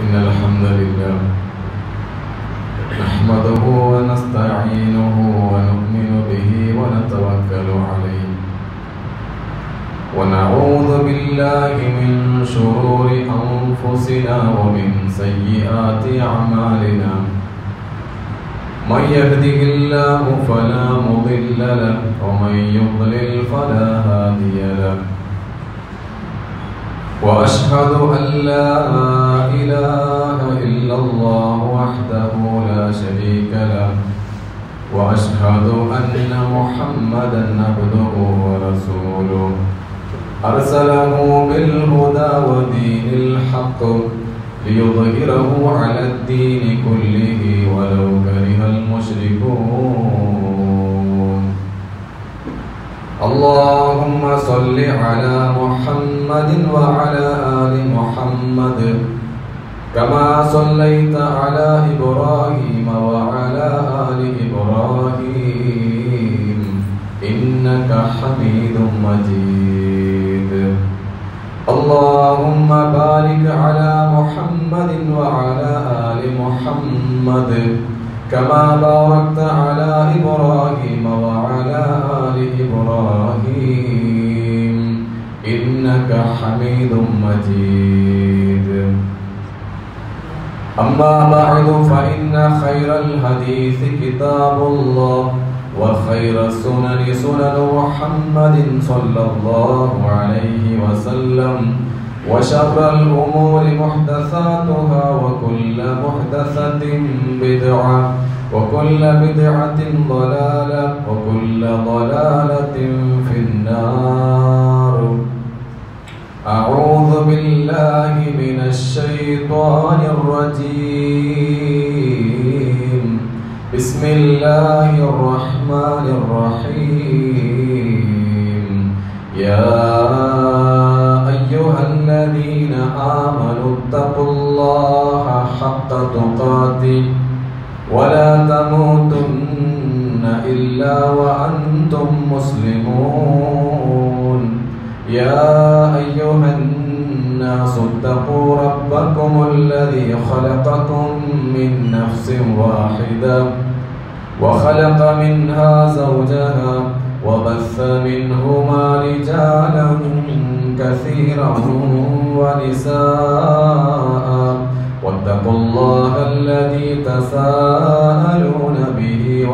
إن الحمد لله نحمده ونستعينه ونؤمن به ونتوكل عليه ونعوذ بالله من شرور أنفسنا ومن سيئات أعمالنا من يهده الله فلا مضل له ومن يضلل فلا هادي له وأشهد أن لا إله إلا الله وحده لا شريك له وأشهد أن محمدا عبده ورسوله أرسله بالهدى ودين الحق ليظهره على الدين كله ولو كره المشركون اللهم صل على محمد وعلى آل محمد كما صليت على إبراهيم وعلى آل إبراهيم إنك حميد مجيد اللهم بارك على محمد وعلى آل محمد كما باركت على إبراهيم وعلى آل إبراهيم إنك حميد مجيد أما بعد فإن خير الحديث كتاب الله وخير السنن سنن محمد صلى الله عليه وسلم وشر الأمور محدثاتها وكل محدثة بدعة وكل بدعة ضلالة وكل ضلالة في النار أعوذ بالله من الشيطان الرجيم بسم الله الرحمن الرحيم يا أيها الذين آمنوا اتقوا الله حق تقاته ولا تموتن إلا وأنتم مسلمون يا أيها الناس اتقوا ربكم الذي خلقكم من نفس واحدة وخلق منها زوجها وبث منهما رجالا كثيرا ونساء واتقوا الله الذي تساءلون به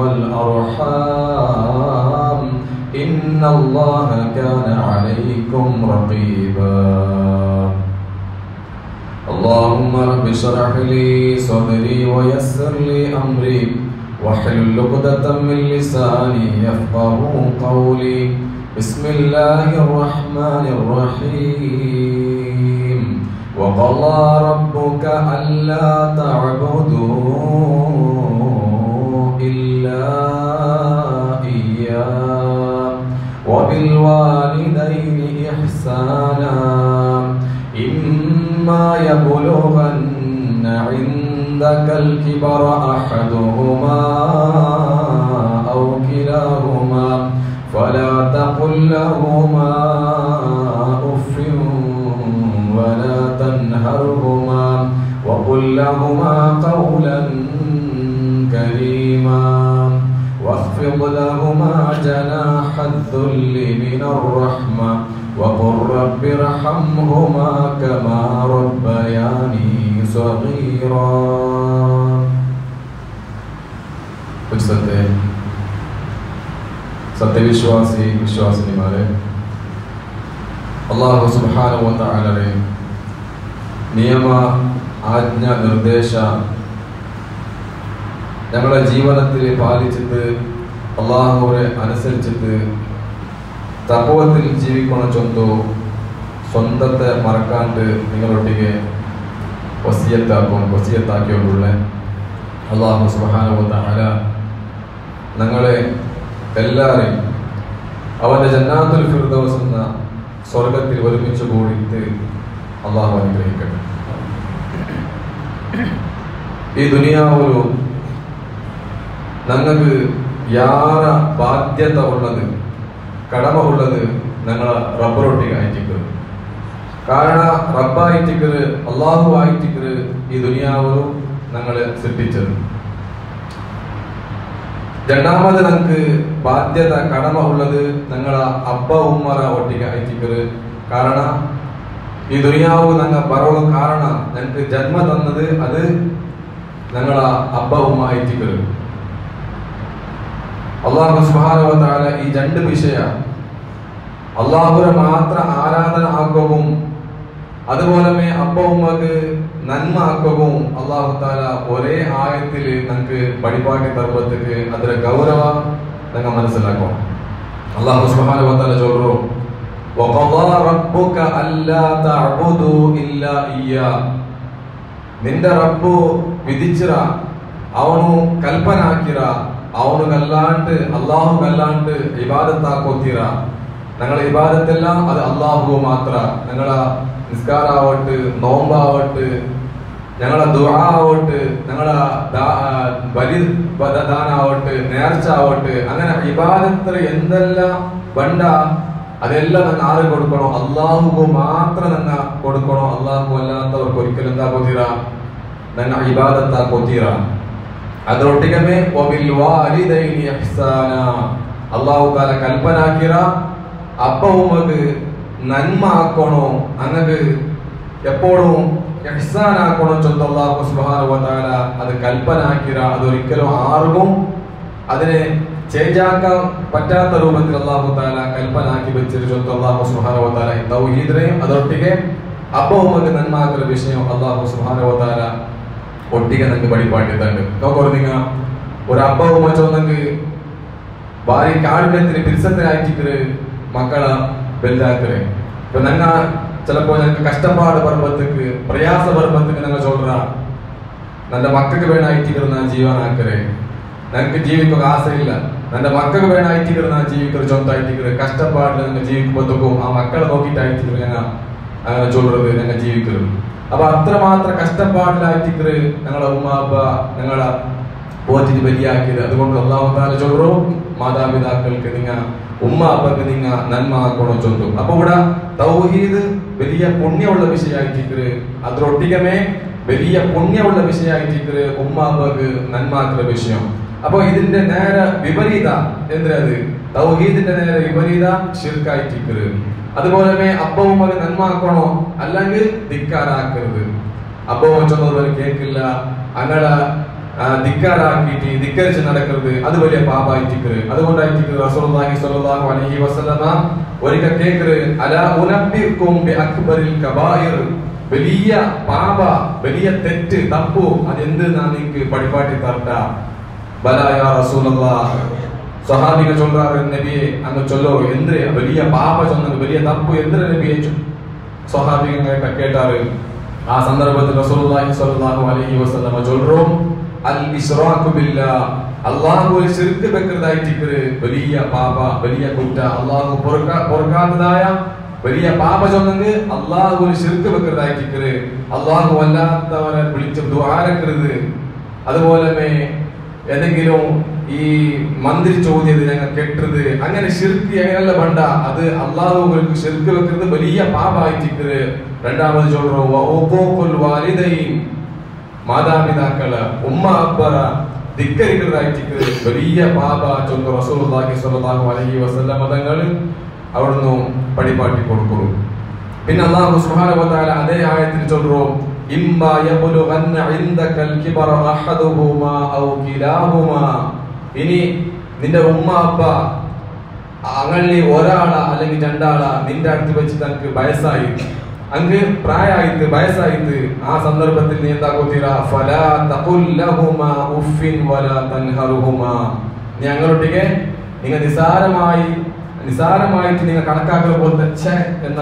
والأرحام إن الله كان عليكم رقيبا اللهم رب اشرح لي صدري ويسر لي أمري واحلل عقدة من لساني يفقهوا قولي بسم الله الرحمن الرحيم وقضى ربك ألا تعبدوا إلا إياه وبالوالدين إحسانا إما يبلغن عندك الكبر أحدهما أو كلاهما فلا تقل لهما أف ولا تنهرهما وقل لهما قولا كريما واخفض لهما جناح الذل من الرحمة وقل رب ارحمهما كما ربياني صغيرا സത്യവിശ്വാസി വിശ്വാസിനിമാരെ അല്ലാഹു സുബ്ഹാനഹു വ തആലയുടെ നിയമ ആജ്ഞ നിർദ്ദേശ ഞങ്ങളുടെ ജീവിതത്തിൽ പാലിച്ചിട്ട് അല്ലാഹുവെ അനുസരിച്ചിട്ട് തഖ്വത്തിൽ ജീവിക്കണം ചൊന്തോ സ്വന്തത്തെ മറക്കാണ്ട് നിങ്ങളൊട്ടിಗೆ വസിയത്താക്കിയുള്ള അല്ലാഹു സുബ്ഹാനഹു വ തആല ഞങ്ങളെ എല്ലാവരെയും അവന്റെ ജന്നാത്തുൽ ഫിർദൗസ് എന്ന സ്വർഗത്തിൽ ഒരുമിച്ച് കൂടിയിട്ട് അല്ലാഹു അനുഗ്രഹിക്കട്ടെ. ഈ ദുനിയാവിലു ഞങ്ങൾക്ക് യാര ബാധ്യത ഉള്ളത് കടമ ഉള്ളത് ഞങ്ങളെ റബ്ബറൊട്ടിಗೆ ಆಯ್ತಿಕ್ಕರು. ಕಾರಣ ರಬ್ಬ ಆಯ್ತಿಕ್ಕರು ಅಲ್ಲಾಹು ಆಯ್ತಿಕ್ಕರು ഈ ദുനിയാവ് ഞങ്ങളെ സൃഷ്ടിച്ചത്. രണ്ടാമത് നമുക്ക് ബാധ്യത കടമ ഉള്ളത് ഞങ്ങളെ അബ്ബ ഉമ്മറ ഒട്ടിക്ക് അയച്ചിക്കല്. കാരണം ഈ ദുനിയാവ് ഞങ്ങൾ പറവും കാരണം ഞങ്ങൾക്ക് ജന്മ തന്നത് അത് ഞങ്ങളെ അബ്ബ ഉമ്മ അയച്ചിക്കല്. അള്ളാഹു സുബ്ഹാനഹു വ തആല ഈ രണ്ട് വിഷയ അള്ളാഹുരെ മാത്ര ആരാധന ആക്കുകയും അതുപോലെ അബ്ബ ഉമ്മക്ക് നന്മ ആക്കുകയും അള്ളാഹു തആല ഒരേ ആയത്തിൽ നമുക്ക് പഠിപ്പാക്കി തരുമ്പത്തേക്ക് അതിന്റെ ഗൗരവ ഞങ്ങൾ മനസ്സിലാക്കും. അള്ളാഹു സുബ്ഹാനഹു വ തആല ചൊല്ലു വഖദാ റബ്ബുക അല്ലാ തഅബുദു ഇല്ലാ ഇയ്യാ. നിന്റെ റബ്ബു വിധിച്ചിറ അവನು കൽപ്പന ആക്കിറ അവನು കല്ലാണ്ട് അള്ളാഹു കല്ലാണ്ട് ഇബാദത്താക്കോത്തിറ. ഞങ്ങളെ ഇബാദത്തെല്ലാം അത് അള്ളാഹു മാത്ര. ഞങ്ങളെ നിസ്കാരാവട്ടെ, നോമ്പാവട്ടെ, ഞങ്ങളെ ദുആ ആവട്ടെ, ഞങ്ങളെ ബലിദാനാവട്ടെ, നേർച്ച ആവട്ടെ, അങ്ങനെ ഇബാദത്ത് എന്തെല്ലാം വേണ്ട അതെല്ലാം ഞങ്ങൾ ആര് കൊടുക്കണോ? അള്ളാഹു മാത്രം ഞങ്ങൾ കൊടുക്കണോ. അള്ളാഹു അല്ലാത്തവർക്ക് ഒരിക്കലും എന്താ കൊത്തിറ ഞങ്ങൾ ഇബാദത്താക്കോത്തിറ. ಅದರೊಟ್ಟಿಗೆ ವಬಿಲ್ ವಾಲಿದೈನಿ ಇಹ್ಸಾನ ಅಲ್ಲಾಹು ತಾಲ ಕಲ್ಪನಾಕಿರ ಅಪ್ಪ ಉಮ್ಮക്ക് നന്മ ആക്കണോ, അങ്ങക്ക് എപ്പോഴും ഇഹ്സാൻ ആക്കണോ ചൊല്ല് അല്ലാഹു സുബ്ഹാനഹു വ തആല അത് കൽപ്പനാക്കിര. അതൊരിക്കലും ആർക്കും അതിനെ ചേഞ്ചാക്കാൻ പറ്റാത്ത രൂപത്തിൽ അല്ലാഹു തആല കൽപ്പനാക്കി വെച്ചിട്ട് ചൊല്ല് അല്ലാഹു സുബ്ഹാനഹു വ തആല തൗഹീദിനെയും അതോട്ടിಗೆ അപ്പ ഉമ്മക്ക് നന്മ ആക്കുന്ന വിഷയം അല്ലാഹു സുബ്ഹാനഹു വ തആല ഒട്ടിಗೆ ನಂಗೆ ಬಡಿಪಾಟಿದ್ದಂಡು ನೋಕೋರು ನಿಂಗ ഒരു അബ്ബ ഉമ്മ ചൊന്നെങ്കിൽ ഭാര്യ കാടിനത്തിന് പിരിസത്തെ ആക്കിട്ട് മക്കളെ വലുതാക്കല്. ഇപ്പൊ ഞങ്ങ ചിലപ്പോ ഞങ്ങൾക്ക് കഷ്ടപ്പാട് പർവ്വത്തേക്ക് പ്രയാസ പർവ്വത്തേക്ക് ഞങ്ങൾ ചൊല്ലറ ನನ್ನ ಮಕ್ಕಳಿಗೆ ಬೇಡ ಐತಿದ್ರು ನಾನು ಜೀವನ ಹಾಕರೆ ನನಗೆ ಜೀವಿಕ ಆಸೆ ಇಲ್ಲ. ನನ್ನ ಮಕ್ಕಳಿಗೆ ಬೇಡ ಐತಿದ್ರು ನಾನು ಜೀವಿಕರು ಚೊಂತ ಐತಿದ್ರು ಕಷ್ಟಪಾಡು ನನ್ನ ಜೀವಿಕ ಬದುಕು ಆ ಮಕ್ಕಳ നോക്കിയിട്ട് ಐತಿದ್ರು അങ്ങനെ ചൊല്ലുന്നത് ഞങ്ങൾ ജീവിക്കരുത്. അപ്പൊ അത്രമാത്ര കഷ്ടപ്പാടിലായിട്ടിക്കറ് ഞങ്ങളെ ഉമ്മ അബ്ബ ഞങ്ങളെ പോറ്റിട്ട് ബലിയാക്കിയത്. അതുകൊണ്ട് അല്ലാഹു തആല ചൊല്ലു മാതാപിതാക്കൾക്ക് നിങ്ങ ഉമ്മ അബ്ബക്ക് നിങ്ങ നന്മ ആക്കണോ ചൊല്ലും. അപ്പൊ ഇവിടെ തൗഹീദ് വലിയ പുണ്യമുള്ള വിഷയമായിട്ടിക്കറ്. അതിലൊട്ടികമേ വലിയ പുണ്യമുള്ള വിഷയമായിട്ടിക്കറ് ഉമ്മ അബ്ബക്ക് നന്മാക്കുന്ന വിഷയം. അപ്പൊ ഇതിന്റെ നേരെ വിപരീത എന്തിനത് തൗഹീദിന്റെ നേരെ വിപരീത ശിർക്കായിട്ടിക്കറ്. അതുപോലെ അബ്ബ ഉമ്മക്ക് നന്മ ആക്കണോ അല്ലെങ്കിൽ ധിക്കാരാക്കരുത്. അബ്ബ ഉമ്മ ചൊന്നതുപോലെ കേൾക്കില്ല അങ്ങനെ ധിക്കാരാക്കിയിട്ട് ധിക്കരിച്ച് നടക്കരുത്. അത് വലിയ പാപായിട്ടിക്കറ്. അതുകൊണ്ടായിട്ടിക്കറ് റസൂലുള്ളാഹി സ്വല്ലല്ലാഹു അലൈഹി വസല്ലമ ഒരിക്കൽ കേൾക്കറ് അലാ ഉനബ്ബിഉകും ബിഅക്ബറിൽ കബായിർ. വലിയ പാപ വലിയ തെറ്റ് തപ്പു അതെന്ത് ഞാൻ നിങ്ങൾക്ക് പഠിപ്പാട്ടി തരട്ട. ബലാ യാ റസൂലല്ലാഹ് സ്വഹാബികൾ ചൊല്ലാറ് നബിയെ അങ്ങ് ചൊല്ലോ എന്ത് വലിയ പാപ ചൊന്നത് വലിയ തപ്പു എന്തിന് നബിയെ സ്വഹാബികൾ കേട്ടാറ്. ആ സന്ദർഭത്തിൽ റസൂലുള്ളാഹി സ്വല്ലല്ലാഹു അലൈഹി വസല്ലമ ചൊല്ലും അൽ ഇശ്റാഖു ബില്ലാഹ് അല്ലാഹുവിൽ ശിർക്ക് വെക്കുന്നതായിട്ടിക്കറ് വലിയ പാപ വലിയ കുറ്റ അല്ലാഹു പൊറുക്കാത്തതായ വലിയ പാപ ചൊന്നെങ്കിൽ അല്ലാഹുവിൽ ശിർക്ക് വെക്കുന്നതായിട്ടിക്കറ്. അല്ലാഹു അല്ലാത്തവരെ വിളിച്ച് ദുആരക്കരുത്. അതുപോലെ ഏതെങ്കിലും ഈ മന്ത്രി ചോദ്യത് ഞങ്ങൾ കെട്ടരുത്. അങ്ങനെ ശിർക്ക് എങ്ങനെയല്ല വേണ്ട. അത് അള്ളാഹുവിലേക്ക് ശിർക്ക് വെക്കുന്നത് വലിയ പാപായിട്ടിക്കറ്. രണ്ടാമത് ചൊല്ലും മാതാപിതാക്കള് ഉമ്മ അബ്ബറ ധിക്കരിക്കുന്നതായിട്ടിക്കറ് വലിയ പാപ ചൊല്ല് റസൂലുള്ളാഹി സ്വല്ലല്ലാഹു അലൈഹി വസല്ലമ തങ്ങൾ അവിടുന്ന് പടിപാട്ടി കൊടുക്കുന്നു. പിന്നെ അല്ലാഹു സുബ്ഹാനഹു വ തആല അതേ ആയത്തിൽ ചൊല്ലും ഇമ്മാ യബ്ലുഗന്ന ഇൻദകൽ കിബറ അഹദുഹുമാ ഔ കിലാഹുമാ. ഇനി നിന്റെ ഉമ്മ അബ്ബ അങ്ങനെ ഒരാളാ അല്ലെങ്കിൽ രണ്ടാളാ നിന്റെ അടുത്ത് വെച്ച് തനിക്ക് വയസ്സായി അങ്ങ് പ്രായമായിട്ട് വയസ്സായിട്ട് ആ സന്ദർഭത്തിൽ നീ എന്താ കൊത്തിറ ഫലാ തഖുൽ ലഹുമാ ഉഫിൻ വലാ തൻഹറുഹുമാ. നീ അങ്ങോട്ടേക്ക് നിങ്ങൾ നിസാരമായിട്ട് നിങ്ങൾ കണക്കാക്കുന്ന പോലത്തെ ഛേ എന്ന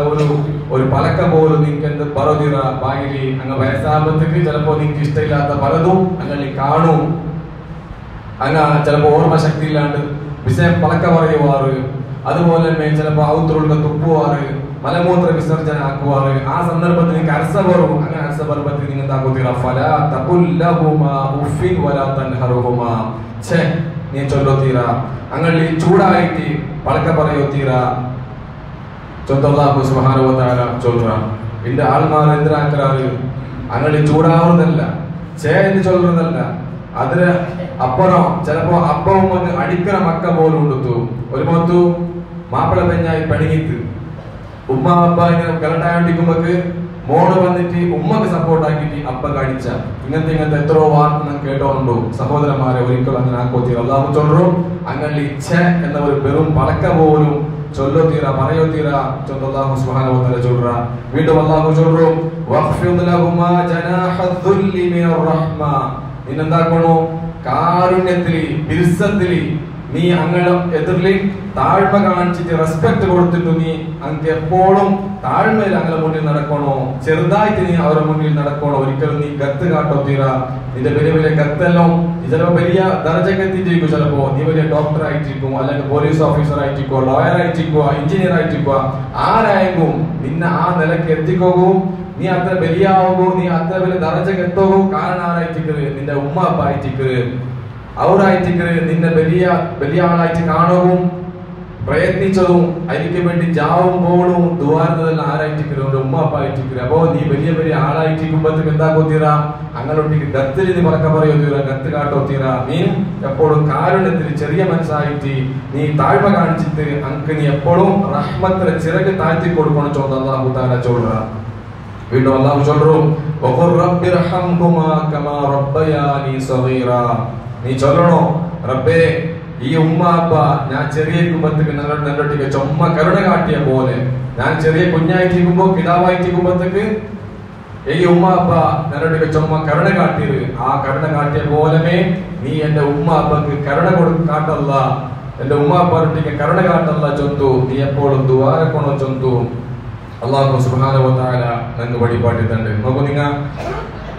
ഒരു പലക്ക പോലും നിങ്ങൾക്ക് എന്ത് പറതിറ ബാഗിലി അങ്ങ് വയസ്സാകുമ്പോഴത്തേക്ക് ചിലപ്പോ നിങ്ങൾക്ക് ഇഷ്ടമില്ലാത്ത പലതും അങ്ങനെ കാണും. അങ്ങ് ചിലപ്പോ ഓർമ്മ ശക്തി ഇല്ലാണ്ട് വിഷയം പലക്ക പറയുവാറ്. അതുപോലെ ചിലപ്പോ ഔത്തുള്ള തുപ്പുവാറ്, മലമൂത്ര വിസർജന ആക്കുവാറ്. ആ സന്ദർഭത്തിൽ നിങ്ങൾക്ക് അരസ വരും. അങ്ങനെ അരസ പർവ്വത്തിൽ നിങ്ങൾ എന്താക്കുതീറ ഫലാ തഖുൽ ലഹുമാ ഉഫിൻ വലാ തൻഹറുഹുമാ. ഛേ നീ ചൊല്ലോത്തീറ അങ്ങനെ ചൂടായിട്ട് പളക്ക പറയോത്തീറ ചൊല്ലാഹു സുബ്ഹാനഹു വ തആല ചൊല്ലുക. இந்த ஆள்மார் எந்திராக்கிறாரு அங்கே சூடாവുന്നതല്ല சேன்னு சொல்றதല്ല അതിന് അപ്പുറം ചിലപ്പോ അപ്പ ഉമ്മക്ക് അടിക്കണ മക്ക പോലും ഉണ്ടു ഒരു മൊത്തു മാപ്പിള പെഞ്ഞായി പണിങ്ങിത്ത് ഉമ്മ അപ്പ ഇങ്ങനെ കലണ്ടായോണ്ടിരിക്കുമ്പോക്ക് മോള് വന്നിട്ട് ഉമ്മക്ക് സപ്പോർട്ട് ആക്കിയിട്ട് അപ്പ കടിച്ച ഇങ്ങനത്തെ എത്രയോ വാർത്ത ഞാൻ കേട്ടോണ്ടു സഹോദരന്മാരെ ഒരിക്കലും അങ്ങനെ ആക്കോത്തി അല്ലാഹു ചൊല്ലു അങ്ങനെ ഇച്ഛ എന്ന ഒരു വെറും പളക്ക പോലും ചൊല്ലോ തീരാ പറയോ തീരാ അല്ലാഹു സുബ്ഹാനഹു വ തആല ചൊല്ലുക വീണ്ടും അല്ലാഹു ചൊല്ലു വഖ്ഫിദ് ലഹുമാ ജനാഹദ്ദുല്ലി മിനർ റഹ്മ നിന്നെന്താക്കണോ കാരുണ്യത്തില് ബിർസത്തില് നീ അങ്ങനെ എതിർലി താഴ്മ കാണിച്ചിട്ട് റെസ്പെക്ട് കൊടുത്തിട്ട് നീ അങ്ങ് എപ്പോഴും താഴ്മയിൽ അങ്ങനെ മുന്നിൽ നടക്കണോ ചെറുതായിട്ട് നീ അവരുടെ മുന്നിൽ നടക്കണോ ഒരിക്കലും നീ ഗത്ത് കാട്ടോ തീരാ നിന്റെ വലിയ വലിയ ഗത്തെല്ലാം ചിലപ്പോ വലിയ ദർജക്ക് എത്തിയിരിക്കും ചിലപ്പോ നീ വലിയ ഡോക്ടർ ആയിട്ടിരിക്കും അല്ലെങ്കിൽ പോലീസ് ഓഫീസർ ആയിട്ടിരിക്കോ ലോയർ ആയിട്ടിരിക്കോ എഞ്ചിനീയർ ആയിട്ടിരിക്കോ ആരായെങ്കിലും നിന്നെ ആ നിലക്ക് എത്തിക്കോകൂ നീ അത്ര വലിയ ആവുകൂ നീ അത്ര വലിയ ദർജക്ക് എത്തോകൂ കാരണം ആരായിട്ടിക്കര് നിന്റെ ഉമ്മ അപ്പ ആയിട്ടിക്കര് അവരായിട്ടിക്കര് നിന്നെ വലിയ ആളായിട്ട് കാണുകയും പ്രയത്നിച്ചതും അതിലേക്ക് വേണ്ടി ജാവുമ്പോഴും ദുവാരുന്നതെല്ലാം ആരായിട്ടിക്കര് ഒരു ഉമ്മ അപ്പ ആയിട്ടിക്കര് അപ്പോ നീ വലിയ ആളായിട്ടിരിക്കുമ്പോഴത്തേക്ക് എന്താക്കോ തീരാ അങ്ങനൊട്ടിക്ക് ഗത്തിൽ നീ പറക്ക പറയോ തീരാ ഗത്ത് കാട്ടോ തീരാ നീ എപ്പോഴും കാരുണ്യത്തിൽ ചെറിയ മനസ്സായിട്ട് നീ താഴ്മ കാണിച്ചിട്ട് അങ്ക് നീ എപ്പോഴും റഹ്മത്തിലെ ചിറക് താഴ്ത്തി കൊടുക്കണം ചോദ അല്ലാഹു തആല ചൊല്ലുക വീണ്ടും അല്ലാഹു ചൊല്ലു വഖുർ റബ്ബിർഹംഹുമാ കമാ റബ്ബയാനി സഗീറാ നീ ചൊല്ലണോ റബ്ബേ ഈ ഉമ്മ അപ്പ ഞാൻ ചെറിയിരിക്കുമ്പോഴത്തേക്ക് നല്ലൊട്ടിക്ക് ചുമ്മാ കരുണ കാട്ടിയ പോലെ ഞാൻ ചെറിയ കുഞ്ഞായിട്ടിരിക്കുമ്പോ കിടാവായിട്ടിരിക്കുമ്പോഴത്തേക്ക് ഈ ഉമ്മ അപ്പ നല്ലൊട്ടിക്ക് ചുമ്മാ കരുണ കാട്ടിയത് ആ കരുണ കാട്ടിയ പോലമേ നീ എന്റെ ഉമ്മ അപ്പക്ക് കരുണ കാട്ടല്ല എന്റെ ഉമ്മ അപ്പക്ക് കരുണ കാട്ടല്ല ചൊന്തു നീ എപ്പോഴും ദുആരക്കണോ ചൊന്തു അല്ലാഹു സുബ്ഹാനഹു വ തആല ഞങ്ങൾക്ക് വഴിപാട്ടിട്ടുണ്ട് നോക്കൂ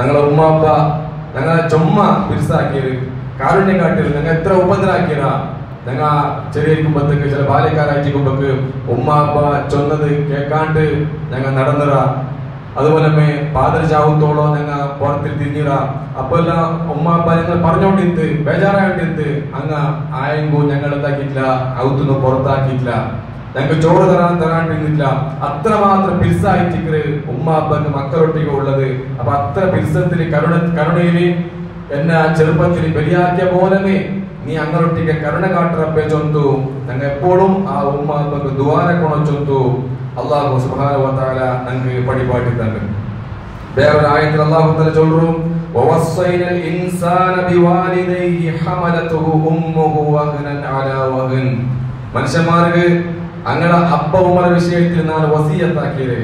ഞങ്ങളെ ഉമ്മ അപ്പ ഞങ്ങളെ ചുമ്മാ പിരിസാക്കിയത് കാരുണ്യം കാട്ടിയത് ഞങ്ങൾ എത്ര ഉപദ്രാക്കിയതാ ഞങ്ങ ചെറിയിരിക്കുമ്പോഴത്തേക്ക് ചില ബാല്യക്കാരായിരിക്കുമ്പോക്ക് ഉമ്മ അപ്പ ചൊന്നത് കേൾക്കാണ്ട് ഞങ്ങൾ നടന്നതാ അതുപോലെ പാതിര ചാവത്തോളോ ഞങ്ങൾ പുറത്തിൽ തിരിഞ്ഞിടാ അപ്പൊ എല്ലാം ഉമ്മ അപ്പ ഞങ്ങൾ പറഞ്ഞോണ്ടിരുത്ത് ബേജാറായിട്ടിരുത്ത് അങ്ങ് ആയെങ്കൂ ഞങ്ങൾ എന്താക്കിയിട്ടില്ല ഔത്തുനിന്ന് പുറത്താക്കിയിട്ടില്ല ഞങ്ങൾക്ക് ചോറ് തരാണ്ടിരുന്നില്ല അത്രമാത്രം പിരിസായിട്ടിക്കര് ഉമ്മ അപ്പക്ക് മക്കളൊട്ടിക ഉള്ളത് അപ്പൊ അത്ര പിരിസത്തിൽ കരുണയില് എന്നെ ചെറുപ്പത്തിൽ ബലിയാക്കിയ പോലമേ നീ അങ്ങനൊട്ടിക്ക് കരുണ കാട്ടറപ്പേ ചൊന്തു ഞങ്ങൾ എപ്പോഴും ആ ഉമ്മ അപ്പക്ക് ദുആരക്കണോ ചൊന്തു അല്ലാഹു സുബ്ഹാനഹു വ തആല ഞങ്ങൾക്ക് വഴിപാട്ടിട്ടുണ്ട് വേറൊരു ആയത്തിൽ അല്ലാഹു തആല ചൊല്ലു വവസ്സൈനൽ ഇൻസാന ബിവാലിദൈഹി ഹമലതുഹു ഉമ്മുഹു വഹ്നൻ അലാ വഹ്ൻ മനുഷ്യന്മാർക്ക് അങ്ങടെ അപ്പ ഉമ്മയുടെ വിഷയത്തിൽ ഞാൻ വസിയത്താക്കിയത്